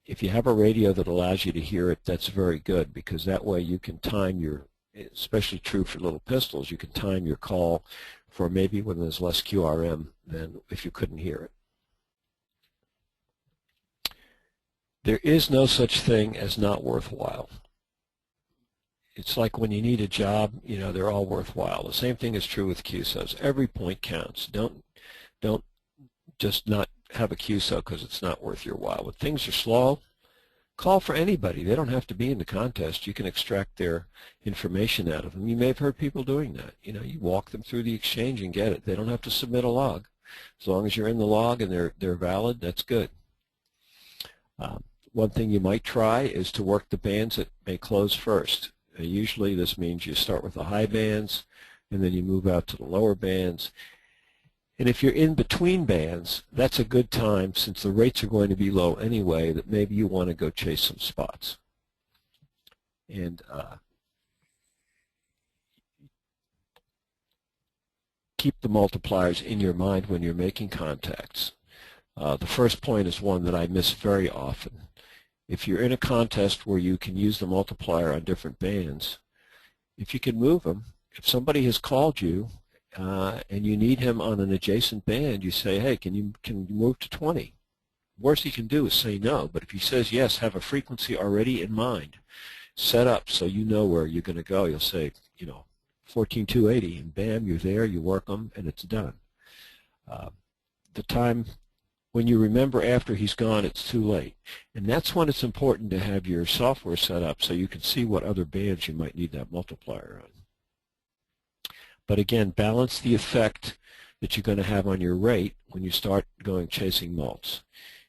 B: If you have a radio that allows you to hear it, that's very good, because that way you can time your, especially true for little pistols, you can time your call for maybe when there's less QRM than if you couldn't hear it. There is no such thing as not worthwhile. It's like when you need a job, they're all worthwhile. The same thing is true with QSOs. Every point counts. Don't just not have a QSO because it's not worth your while. When things are slow, call for anybody. They don't have to be in the contest. You can extract their information out of them. You may have heard people doing that. You walk them through the exchange and get it. They don't have to submit a log. As long as you're in the log and they're valid, that's good. One thing you might try is to work the bands that may close first. Usually this means you start with the high bands and then you move out to the lower bands. And if you're in between bands, that's a good time, since the rates are going to be low anyway, that maybe you want to go chase some spots. And keep the multipliers in your mind when you're making contacts. The first point is one that I miss very often. If you're in a contest where you can use the multiplier on different bands, if you can move them, if somebody has called you and you need him on an adjacent band, you say, hey, can you move to 20? Worst he can do is say no, but if he says yes, have a frequency already in mind, set up so you know where you're going to go. You'll say, 14280, and bam, you're there, you work them, and it's done. The time when you remember after he's gone, it's too late. And that's when it's important to have your software set up so you can see what other bands you might need that multiplier on. But again, balance the effect that you're going to have on your rate when you start going chasing mults.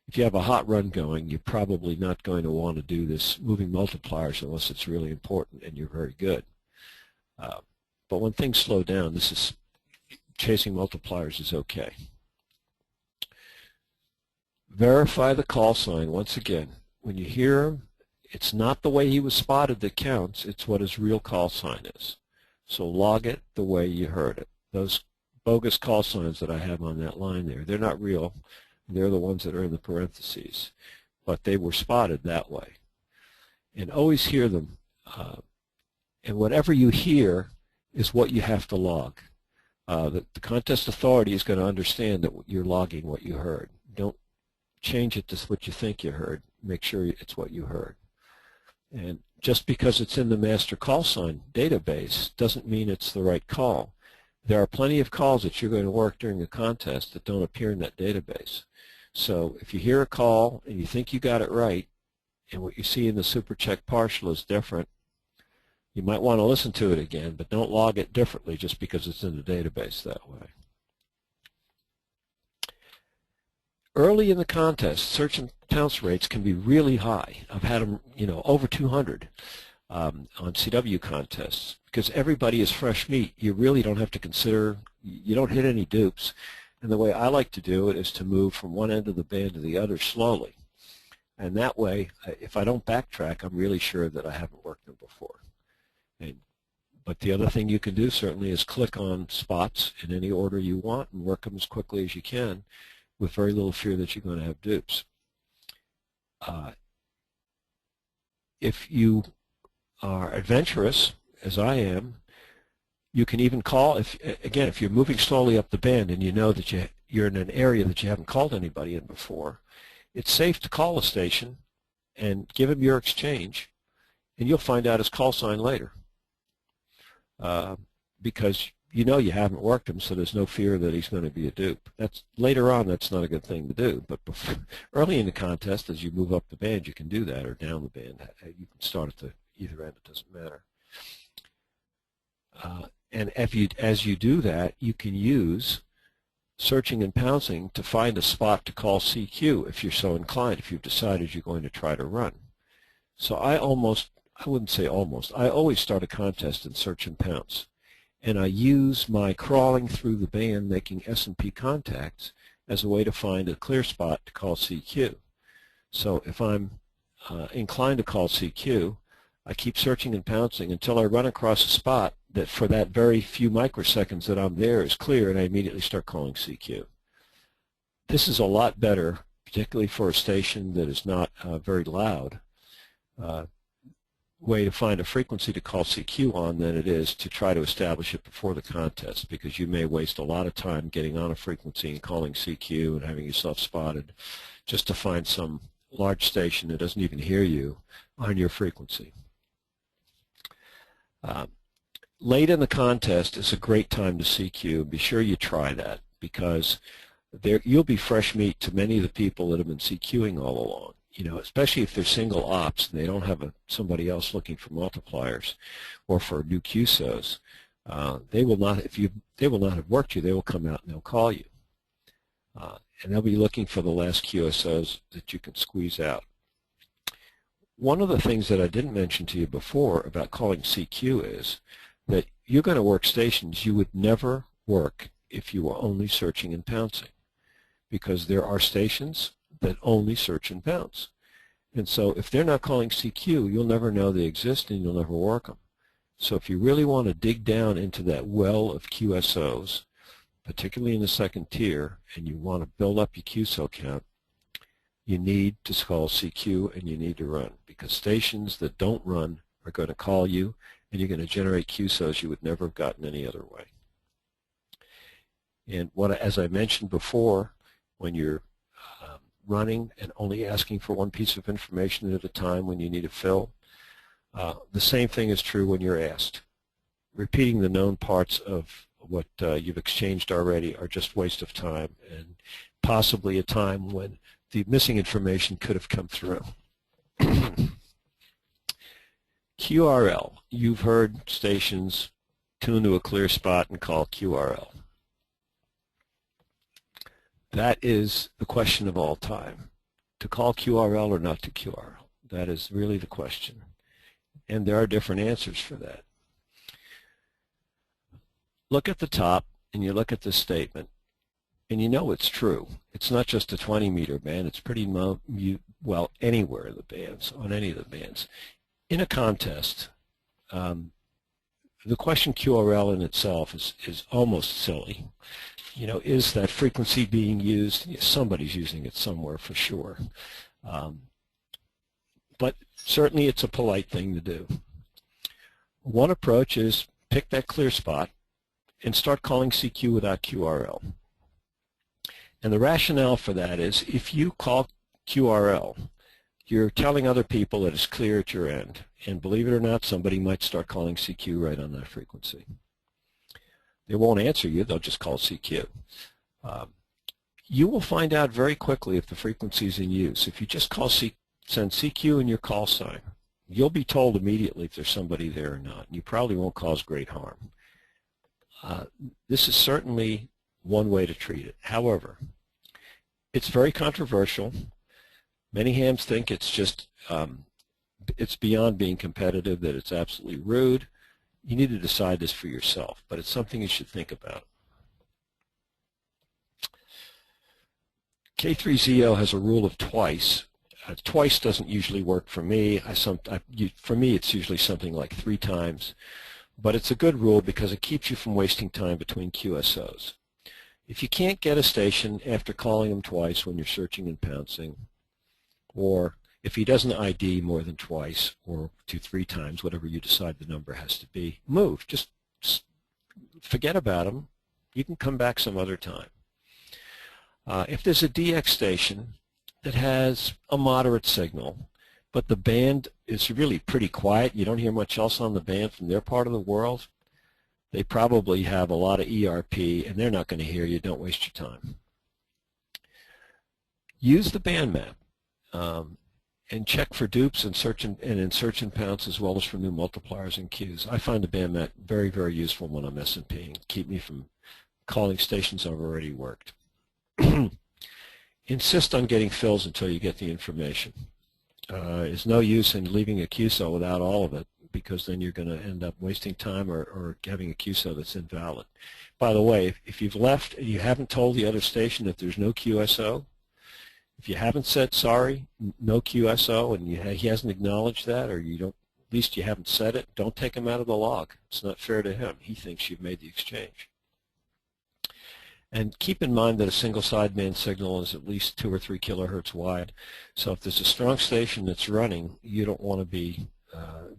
B: If you have a hot run going, you're probably not going to want to do this moving multipliers unless it's really important and you're very good. But when things slow down, chasing multipliers is okay. Verify the call sign. Once again, when you hear him, it's not the way he was spotted that counts, it's what his real call sign is. So log it the way you heard it. Those bogus call signs that I have on that line there, they're not real. They're the ones that are in the parentheses. But they were spotted that way. And always hear them. And whatever you hear is what you have to log. The contest authority is going to understand that you're logging what you heard. Don't change it to what you think you heard. Make sure it's what you heard. And just because it's in the master call sign database doesn't mean it's the right call. There are plenty of calls that you're going to work during a contest that don't appear in that database. So if you hear a call and you think you got it right, and what you see in the super check partial is different, you might want to listen to it again, but don't log it differently just because it's in the database that way. Early in the contest, search and bounce rates can be really high. I've had them, over 200 on CW contests, because everybody is fresh meat. You really don't have to consider, you don't hit any dupes. And the way I like to do it is to move from one end of the band to the other slowly. And that way, if I don't backtrack, I'm really sure that I haven't worked them before. But the other thing you can do certainly is click on spots in any order you want and work them as quickly as you can with very little fear that you're going to have dupes. If you are adventurous, as I am, You can even call, if you're moving slowly up the band and you know that you're in an area that you haven't called anybody in before, it's safe to call a station and give him your exchange, and you'll find out his call sign later. Because you know you haven't worked him, so there's no fear that he's going to be a dupe. Later on, that's not a good thing to do. But early in the contest, as you move up the band, you can do that, or down the band. You can start at the either end. It doesn't matter. And as you do that, you can use searching and pouncing to find a spot to call CQ if you're so inclined, if you've decided you're going to try to run. So I wouldn't say almost, I always start a contest in search and pounce. And I use my crawling through the band making S&P contacts as a way to find a clear spot to call CQ. So if I'm inclined to call CQ, I keep searching and pouncing until I run across a spot that for that very few microseconds that I'm there is clear, and I immediately start calling CQ. This is a lot better, particularly for a station that is not very loud, way to find a frequency to call CQ on than it is to try to establish it before the contest, because you may waste a lot of time getting on a frequency and calling CQ and having yourself spotted just to find some large station that doesn't even hear you on your frequency. Late in the contest is a great time to CQ. Be sure you try that, because you'll be fresh meat to many of the people that have been CQing all along. You know, especially if they're single ops and they don't have somebody else looking for multipliers or for new QSOs. They will not have worked you. They will come out and they'll call you, and they'll be looking for the last QSOs that you can squeeze out. One of the things that I didn't mention to you before about calling CQ is that you're going to work stations you would never work if you were only searching and pouncing, because there are stations that only search and pounce. And so if they're not calling CQ, you'll never know they exist and you'll never work them. So if you really want to dig down into that well of QSOs, particularly in the second tier, and you want to build up your QSO count, you need to call CQ and you need to run, because stations that don't run are going to call you and you're going to generate QSOs you would never have gotten any other way. And as I mentioned before, when you're running and only asking for one piece of information at a time when you need a fill, the same thing is true when you're asked. Repeating the known parts of what you've exchanged already are just waste of time, and possibly a time when the missing information could have come through. QRL. You've heard stations tune to a clear spot and call QRL. That is the question of all time. To call QRL or not to QRL. That is really the question. And there are different answers for that. Look at the top and you look at this statement and you know it's true. It's not just a 20-meter band. It's pretty well anywhere in the bands, on any of the bands. In a contest, the question QRL in itself is almost silly. You know, is that frequency being used? Somebody's using it somewhere for sure. But certainly it's a polite thing to do. One approach is pick that clear spot and start calling CQ without QRL. And the rationale for that is if you call QRL, you're telling other people that it's clear at your end. And believe it or not, somebody might start calling CQ right on that frequency. They won't answer you, they'll just call CQ. You will find out very quickly if the frequency is in use. If you just send CQ in your call sign, you'll be told immediately if there's somebody there or not. You probably won't cause great harm. This is certainly one way to treat it. However, it's very controversial. Many hams think it's just, it's beyond being competitive, that it's absolutely rude. You need to decide this for yourself, but it's something you should think about. K3ZO has a rule of twice. Twice doesn't usually work for me. For me, it's usually something like 3 times. But it's a good rule because it keeps you from wasting time between QSOs. If you can't get a station after calling them twice when you're searching and pouncing, or if he doesn't ID more than twice or to 3 times, whatever you decide the number has to be, move. Just forget about them. You can come back some other time. If there's a DX station that has a moderate signal, but the band is really pretty quiet, you don't hear much else on the band from their part of the world, they probably have a lot of ERP and they're not going to hear you. Don't waste your time. Use the band map and check for dupes and insert and pounce, as well as for new multipliers and cues. I find the band map very, very useful when I'm S&Ping. Keep me from calling stations I've already worked. Insist on getting fills until you get the information. There's no use in leaving a QSO without all of it, because then you're going to end up wasting time or having a QSO that's invalid. By the way, if you've left and you haven't told the other station that there's no QSO, if you haven't said sorry, no QSO, and he hasn't acknowledged that, or you don't, at least you haven't said it, don't take him out of the log. It's not fair to him. He thinks you've made the exchange. And keep in mind that a single sideband signal is at least 2 or 3 kilohertz wide. So if there's a strong station that's running, you don't want to be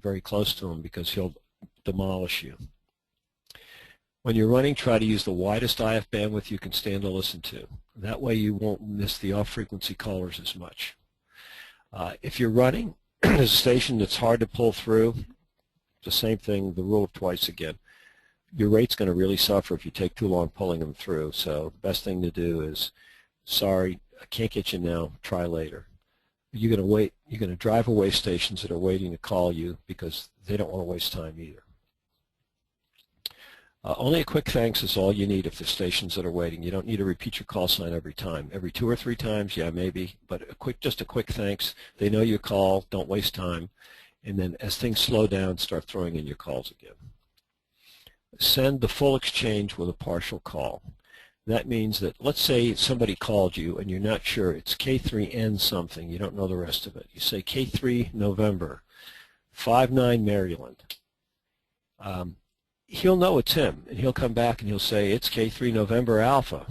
B: very close to him, because he'll demolish you. When you're running, try to use the widest IF bandwidth you can stand to listen to. That way you won't miss the off-frequency callers as much. If you're running, there's a station that's hard to pull through, the same thing, the rule of twice again. Your rate's going to really suffer if you take too long pulling them through. So the best thing to do is, sorry, I can't get you now, try later. You're going to wait. You're going to drive away stations that are waiting to call you, because they don't want to waste time either. Only a quick thanks is all you need if there's stations that are waiting. You don't need to repeat your call sign every time. Every 2 or 3 times, yeah, maybe, but just a quick thanks. They know you call, don't waste time, and then as things slow down, start throwing in your calls again. Send the full exchange with a partial call. That means that, let's say somebody called you and you're not sure, it's K3N something, you don't know the rest of it. You say K3 November, 59 Maryland. He'll know it's him, and he'll come back and he'll say, it's K3 November Alpha.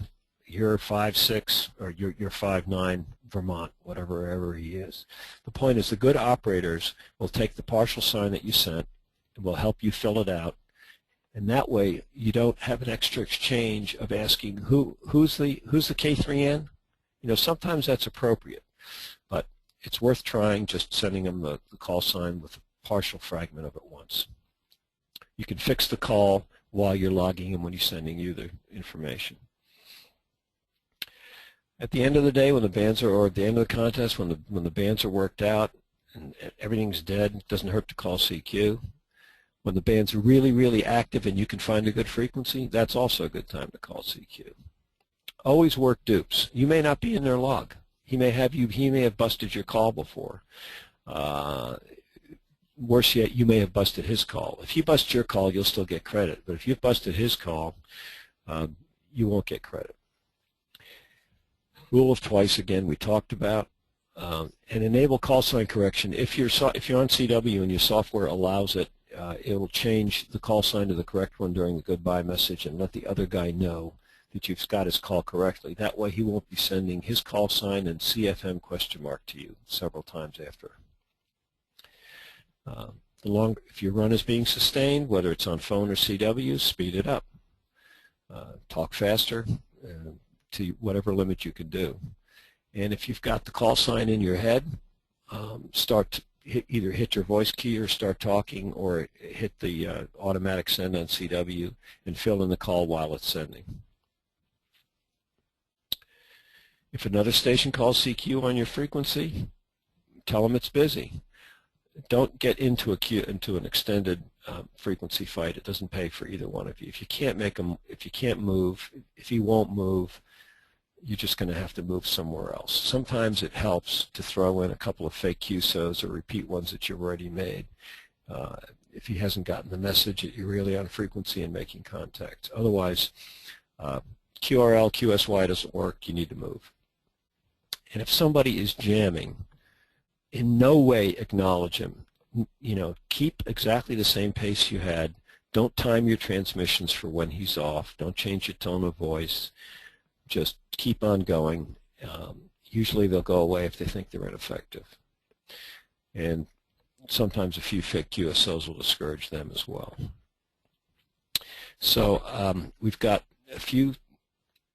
B: You're 5-6, or you're 5-9 Vermont, whatever he is. The point is, the good operators will take the partial sign that you sent and will help you fill it out. And that way, you don't have an extra exchange of asking who's the K3N. You know, sometimes that's appropriate, but it's worth trying just sending them the call sign with a partial fragment of it once. You can fix the call while you're logging him when he's sending you the information. At the end of the day, when the bands are, or at the end of the contest, when the bands are worked out and everything's dead, it doesn't hurt to call CQ. When the band's really, really active and you can find a good frequency, that's also a good time to call CQ. Always work dupes. You may not be in their log. He may have busted your call before. Worse yet, you may have busted his call. If you bust your call, you'll still get credit. But if you've busted his call, you won't get credit. Rule of twice, again, we talked about. And enable call sign correction. If you're on CW and your software allows it, it will change the call sign to the correct one during the goodbye message and let the other guy know that you've got his call correctly. That way he won't be sending his call sign and CFM question mark to you several times after. If your run is being sustained, whether it's on phone or CW, speed it up. Talk faster to whatever limit you can do. And if you've got the call sign in your head, either hit your voice key or start talking, or hit the automatic send on CW and fill in the call while it's sending. If another station calls CQ on your frequency, tell them it's busy. Don't get into an extended frequency fight. It doesn't pay for either one of you. If you can't move, if he won't move, you're just going to have to move somewhere else. Sometimes it helps to throw in a couple of fake QSOs or repeat ones that you've already made if he hasn't gotten the message that you're really on frequency and making contact. Otherwise, QRL, QSY doesn't work. You need to move. And if somebody is jamming, in no way acknowledge him. You know, keep exactly the same pace you had. Don't time your transmissions for when he's off. Don't change your tone of voice. Just keep on going. Usually they'll go away if they think they're ineffective. And sometimes a few fake QSOs will discourage them as well. So we've got a few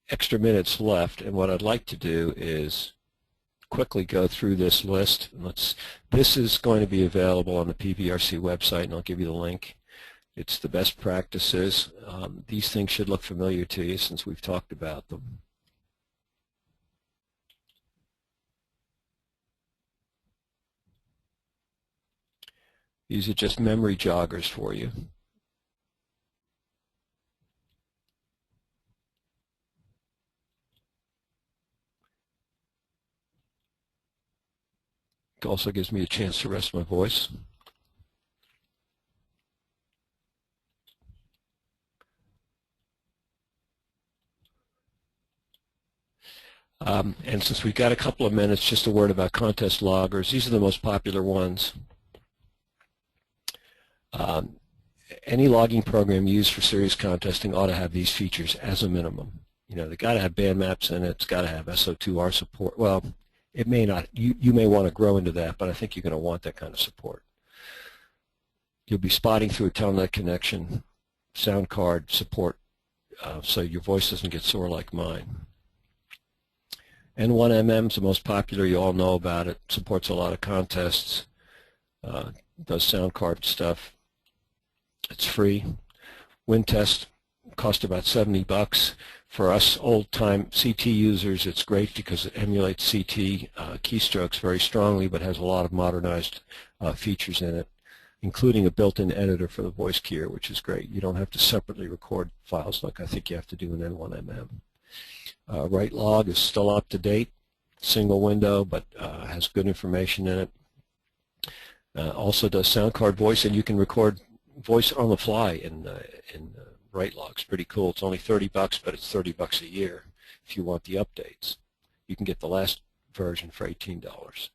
B: extra minutes left, and what I'd like to do is quickly go through this list. This is going to be available on the PVRC website, and I'll give you the link. It's the best practices. These things should look familiar to you since we've talked about them. These are just memory joggers for you. It also gives me a chance to rest my voice. And since we've got a couple of minutes, just a word about contest loggers. These are the most popular ones. Any logging program used for serious contesting ought to have these features as a minimum. You know, they've got to have band maps in it. It's got to have SO2R support. Well, it may not. You may want to grow into that, but I think you're going to want that kind of support. You'll be spotting through a telnet connection, sound card support, so your voice doesn't get sore like mine. N1MM is the most popular. You all know about it. Supports a lot of contests. Does sound card stuff. It's free. WinTest cost about $70. For us old-time CT users, it's great because it emulates CT keystrokes very strongly, but has a lot of modernized features in it, including a built-in editor for the voice keyer, which is great. You don't have to separately record files like I think you have to do in N1MM. Write log is still up to date, single window, but has good information in it. Also does sound card voice, and you can record voice on the fly in write logs. Pretty cool. It's only $30, but it's $30 a year if you want the updates. You can get the last version for $18.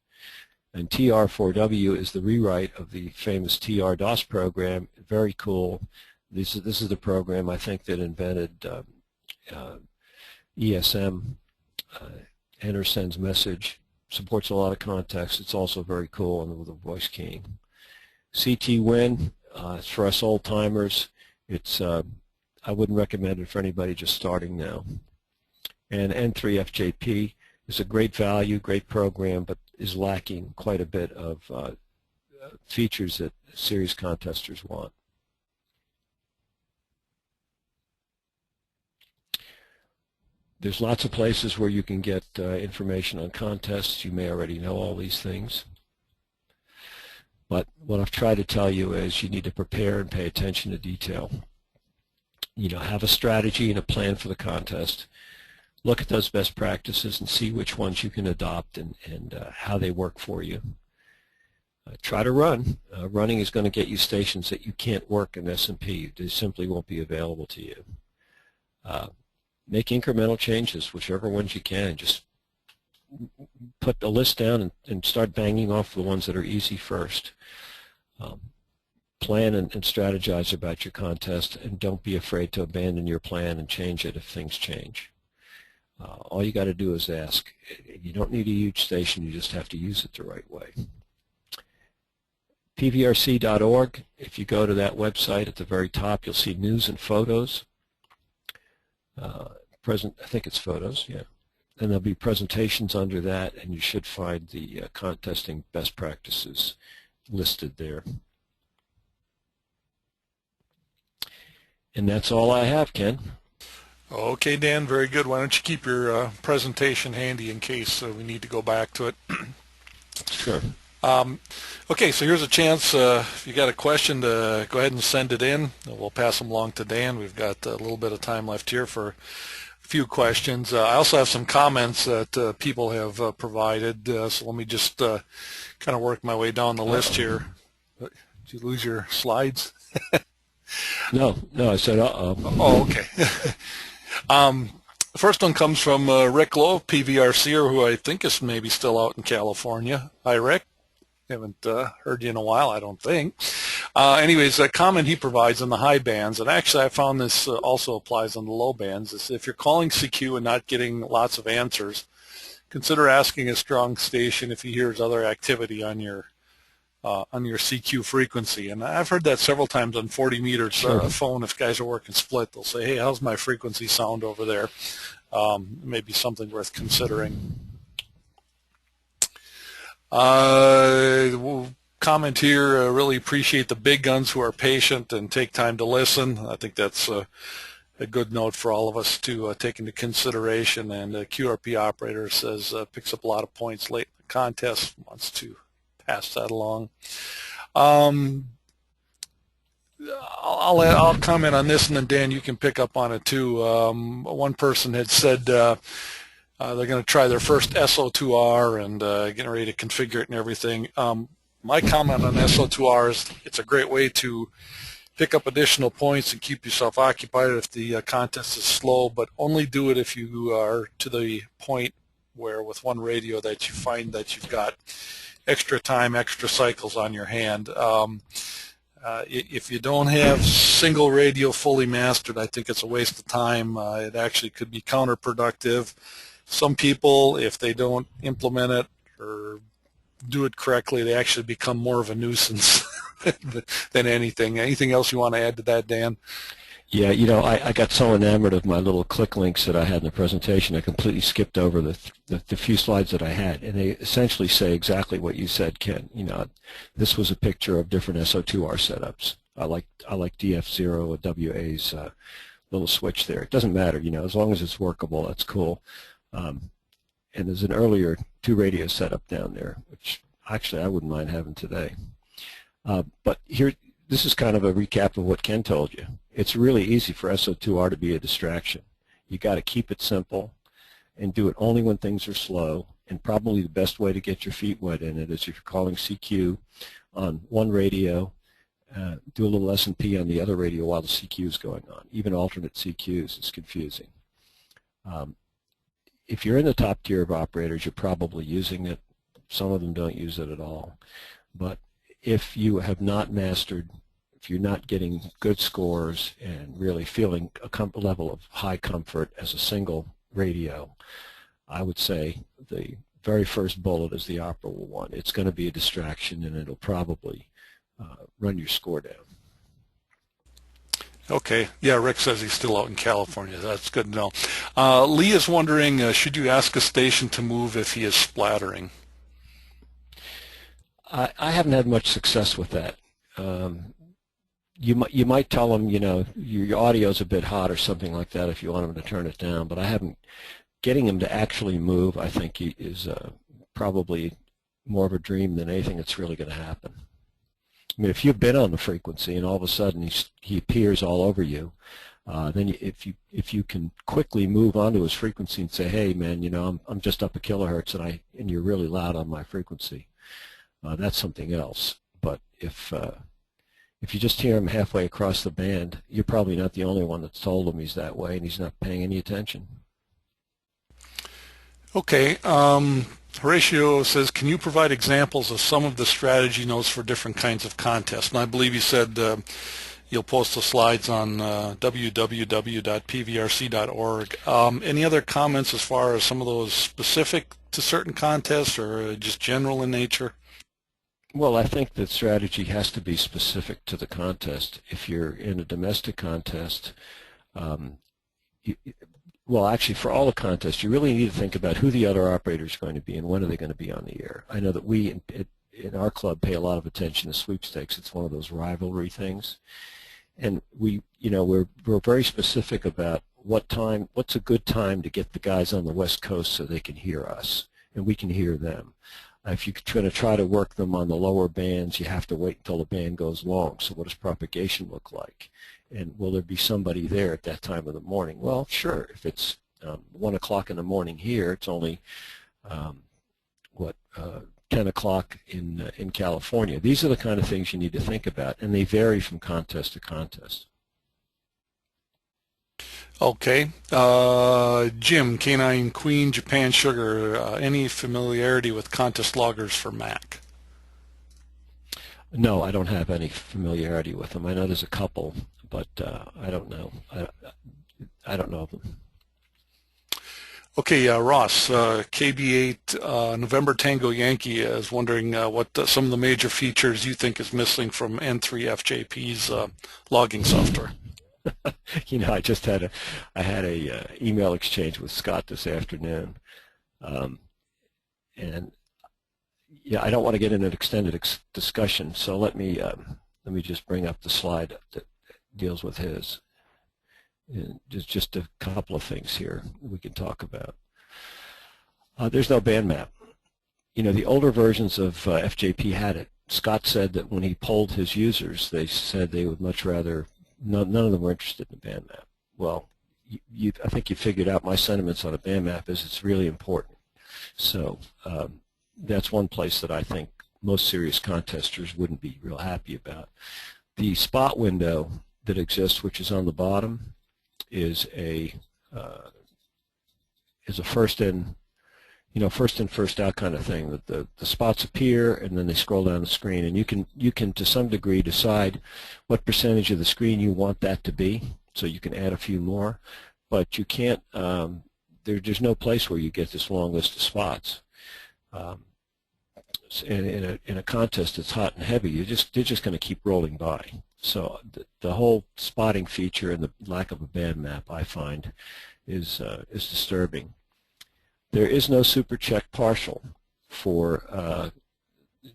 B: And TR4W is the rewrite of the famous TR-DOS program. Very cool. This is the program I think that invented ESM, enter sends message. Supports a lot of context. It's also very cool and with the voice keying. CT-WIN, it's for us old timers. It's I wouldn't recommend it for anybody just starting now. And N3FJP is a great value, great program, but is lacking quite a bit of features that serious contesters want. There's lots of places where you can get information on contests. You may already know all these things. But what I've tried to tell you is you need to prepare and pay attention to detail. You know, have a strategy and a plan for the contest. Look at those best practices and see which ones you can adopt and how they work for you. Try to run. Running is going to get you stations that you can't work in S&P. They simply won't be available to you. Make incremental changes, whichever ones you can. Just put a list down and start banging off the ones that are easy first. Plan and strategize about your contest, and don't be afraid to abandon your plan and change it if things change. All you got to do is ask. You don't need a huge station, you just have to use it the right way. PVRC.org, if you go to that website at the very top, you'll see news and photos. I think it's photos, yeah. And there'll be presentations under that, and you should find the contesting best practices listed there. And that's all I have, Ken.
A: Okay, Dan, very good. Why don't you keep your presentation handy in case we need to go back to it.
B: Sure.
A: Okay, so here's a chance, if you got a question, to go ahead and send it in. We'll pass them along to Dan. We've got a little bit of time left here for a few questions. I also have some comments that people have provided, so let me just kind of work my way down the list here. Did you lose your slides?
B: No, I said uh-oh.
A: Oh, okay. First one comes from Rick Lowe, PVRCer, who I think is maybe still out in California. Hi, Rick. Haven't heard you in a while, I don't think. Anyways, a comment he provides on the high bands, and actually I found this also applies on the low bands, is if you're calling CQ and not getting lots of answers, consider asking a strong station if he hears other activity on your on your CQ frequency. And I've heard that several times on 40 meters
B: Sure.
A: phone. If guys are working split, they'll say, hey, how's my frequency sound over there? Maybe something worth considering. We'll comment here, really appreciate the big guns who are patient and take time to listen. I think that's a good note for all of us to take into consideration. And QRP operator says picks up a lot of points late in the contest, wants to pass that along. I'll comment on this, and then Dan, you can pick up on it too. One person had said they're going to try their first SO2R and getting ready to configure it and everything. My comment on SO2R is it's a great way to pick up additional points and keep yourself occupied if the contest is slow, but only do it if you are to the point where with one radio that you find that you've got extra time, extra cycles on your hand. If you don't have single radio fully mastered, I think it's a waste of time. It actually could be counterproductive. Some people, if they don't implement it or do it correctly, they actually become more of a nuisance than anything. Anything else you want to add to that, Dan?
B: Yeah, I got so enamored of my little click links that I had in the presentation, I completely skipped over the few slides that I had, and they essentially say exactly what you said, Ken. This was a picture of different SO2R setups. I like DF0 or WA's little switch there. It doesn't matter, as long as it's workable, that's cool. And there's an earlier 2 radio setup down there, which actually I wouldn't mind having today. But here, this is kind of a recap of what Ken told you. It's really easy for SO2R to be a distraction. You got to keep it simple and do it only when things are slow. And probably the best way to get your feet wet in it is if you're calling CQ on one radio, do a little S&P on the other radio while the CQ is going on. Even alternate CQs is confusing. If you're in the top tier of operators, you're probably using it. Some of them don't use it at all. But if you have not mastered, if you're not getting good scores and really feeling a level of high comfort as a single radio, I would say the very first bullet is the operable one. It's going to be a distraction, and it'll probably run your score down.
A: Okay. Yeah, Rick says he's still out in California. That's good to know. Lee is wondering, should you ask a station to move if he is splattering?
B: I haven't had much success with that. You might tell them, your audio's a bit hot or something like that if you want them to turn it down, but I haven't. Getting them to actually move, I think, is probably more of a dream than anything that's really going to happen. I mean, if you've been on the frequency and all of a sudden he appears all over you, then if you can quickly move onto his frequency and say, hey, man, I'm just up a kilohertz and you're really loud on my frequency, that's something else. But if you just hear him halfway across the band, you're probably not the only one that's told him he's that way and he's not paying any attention.
A: Okay. Horatio says, can you provide examples of some of the strategy notes for different kinds of contests? And I believe you said you'll post the slides on www.pvrc.org. Any other comments as far as some of those specific to certain contests or just general in nature?
B: Well, I think that strategy has to be specific to the contest. If you're in a domestic contest, well, actually, for all the contests, you really need to think about who the other operator is going to be and when are they going to be on the air. I know that we in our club pay a lot of attention to sweepstakes. It's one of those rivalry things, and we're very specific about what's a good time to get the guys on the West Coast so they can hear us and we can hear them. If you're going to try to work them on the lower bands, you have to wait until the band goes long. So what does propagation look like? And will there be somebody there at that time of the morning? Well, sure. If it's 1 o'clock in the morning here, it's only 10 o'clock in California. These are the kind of things you need to think about, and they vary from contest to contest.
A: Okay. Jim, K9 Queen, Japan Sugar, any familiarity with contest loggers for Mac?
B: No, I don't have any familiarity with them. I know there's a couple, but I don't know. I don't know them.
A: Okay, Ross, KB8 November Tango Yankee is wondering what some of the major features you think is missing from N3FJP's logging software.
B: You know, I had a email exchange with Scott this afternoon, um, and yeah, I don't want to get into an extended discussion, so let me just bring up the slide that deals with his. And just a couple of things here we can talk about. There's no band map. You know, the older versions of FJP had it. Scott said that when he polled his users, they said they would much rather, none of them were interested in a band map. Well, I think you figured out my sentiments on a band map is it's really important. So that's one place that I think most serious contesters wouldn't be real happy about. The spot window that exists, which is on the bottom, is a first in, first out kind of thing. That the spots appear and then they scroll down the screen, and you can to some degree decide what percentage of the screen you want that to be. So you can add a few more, but you can't. There's no place where you get this long list of spots. In a contest that's hot and heavy, they're just going to keep rolling by. So the whole spotting feature and the lack of a band map, I find, is disturbing. There is no super check partial for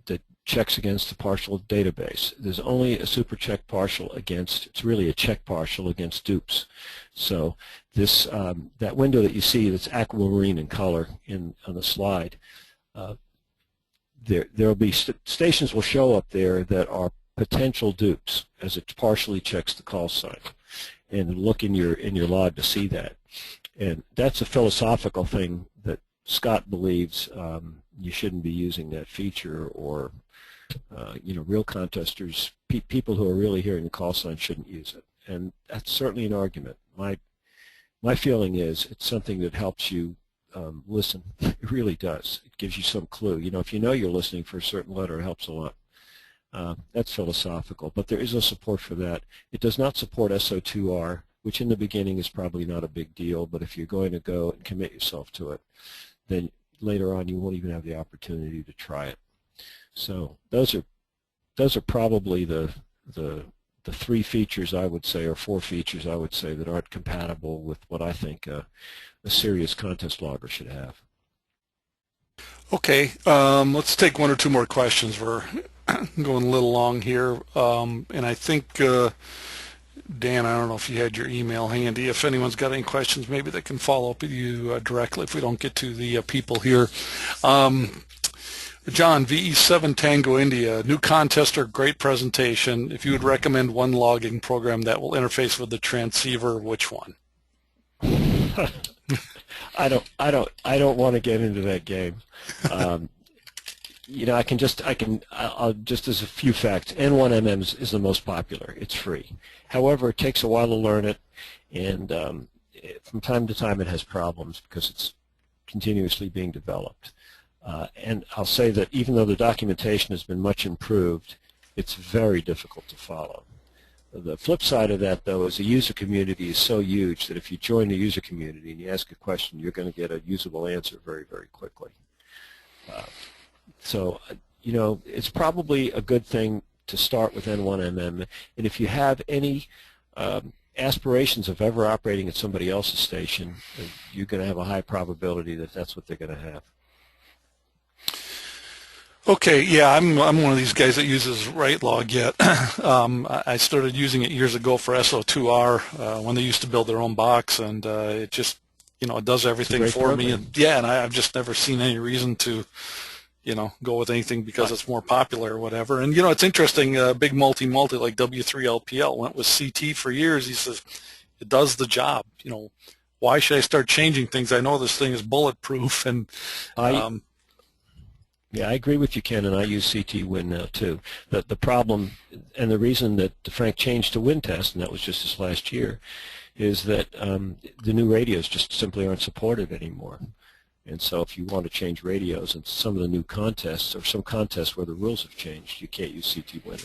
B: that checks against the partial database. There's only a super check partial against. It's really a check partial against dupes. So this that window that you see that's aquamarine in color on the slide. There'll be stations will show up there that are potential dupes as it partially checks the call sign, and look in your log to see that. And that's a philosophical thing that Scott believes you shouldn't be using that feature, or real contesters, people who are really hearing the call sign shouldn't use it. And that's certainly an argument. My feeling is it's something that helps you listen. It really does. It gives you some clue. You know, if you know you're listening for a certain letter, it helps a lot. That's philosophical, but there is no support for that. It does not support SO2R, which in the beginning is probably not a big deal, but if you're going to go and commit yourself to it, then later on you won't even have the opportunity to try it. So those are probably the three features I would say, or four features I would say, that aren't compatible with what I think a serious contest logger should have.
A: Okay, let's take one or two more questions. We're going a little long here, and I think Dan, I don't know if you had your email handy. If anyone's got any questions, maybe they can follow up with you directly if we don't get to the people here. John, VE7 Tango India, new contester, great presentation. If you would recommend one logging program that will interface with the transceiver, which one?
B: I don't want to get into that game. I'll just as a few facts. N1MM is the most popular. It's free. However, it takes a while to learn it, and from time to time it has problems because it's continuously being developed. And I'll say that even though the documentation has been much improved, it's very difficult to follow. The flip side of that, though, is the user community is so huge that if you join the user community and you ask a question, you're going to get a usable answer very, very quickly. So, it's probably a good thing to start with N1MM. And if you have any aspirations of ever operating at somebody else's station, you're going to have a high probability that that's what they're going to have.
A: Okay, yeah, I'm one of these guys that uses WriteLog yet. I started using it years ago for SO2R when they used to build their own box, and it just, it does everything for me. And yeah, and I've just never seen any reason to, go with anything because it's more popular or whatever. And it's interesting. Big multi like W3LPL went with CT for years. He says it does the job. Why should I start changing things? I know this thing is bulletproof, and
B: yeah, I agree with you, Ken, and I use CT-Win now too. The problem, and the reason that Frank changed to WinTest, and that was just this last year, is that the new radios just simply aren't supported anymore. And so if you want to change radios in some of the new contests, or some contests where the rules have changed, you can't use CT-Win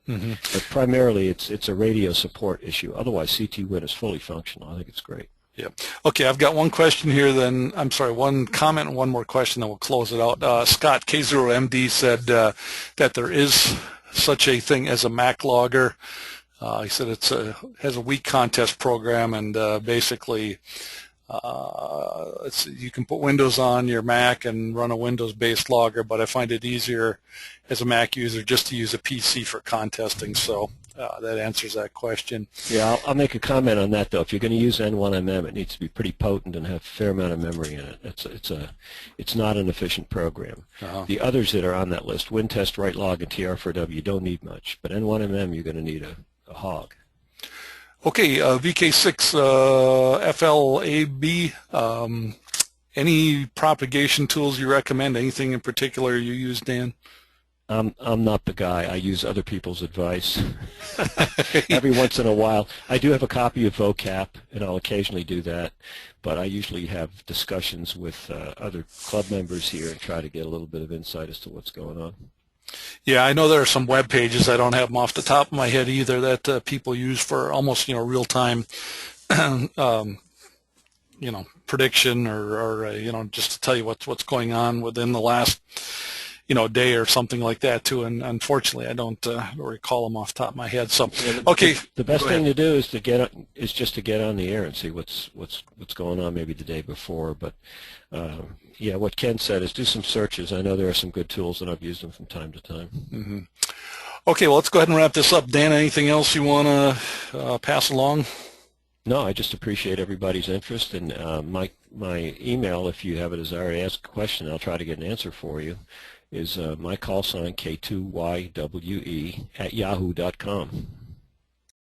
B: anymore. But primarily it's a radio support issue. Otherwise, CT-Win is fully functional. I think it's great.
A: Yeah. Okay, I've got one question here, then, I'm sorry, one comment and one more question, then we'll close it out. Scott K0MD said that there is such a thing as a Mac logger. He said has a weak contest program, and basically you can put Windows on your Mac and run a Windows-based logger, but I find it easier as a Mac user just to use a PC for contesting. So that answers that question.
B: Yeah, I'll make a comment on that though. If you're going to use N1MM, it needs to be pretty potent and have a fair amount of memory in it. It's not an efficient program. The others that are on that list, WinTest, WriteLog, and TR4W, don't need much, but N1MM you're going to need a hog.
A: Okay, VK6 FLAB. Any propagation tools you recommend? Anything in particular you use, Dan?
B: I'm not the guy. I use other people's advice. Every once in a while. I do have a copy of vocap, and I'll occasionally do that, but I usually have discussions with other club members here and try to get a little bit of insight as to what's going on.
A: Yeah, I know there are some web pages, I don't have them off the top of my head either, that people use for almost, real-time prediction or just to tell you what's going on within the last day or something like that too. And unfortunately, I don't recall them off the top of my head. So, okay,
B: the best thing to do is just to get on the air and see what's going on maybe the day before. But yeah, what Ken said is do some searches. I know there are some good tools, and I've used them from time to time.
A: Mm-hmm. Okay, well, let's go ahead and wrap this up. Dan, anything else you want to pass along?
B: No, I just appreciate everybody's interest, and my email, if you have a desire to ask a question, I'll try to get an answer for you, is my call sign K2WYE @yahoo.com.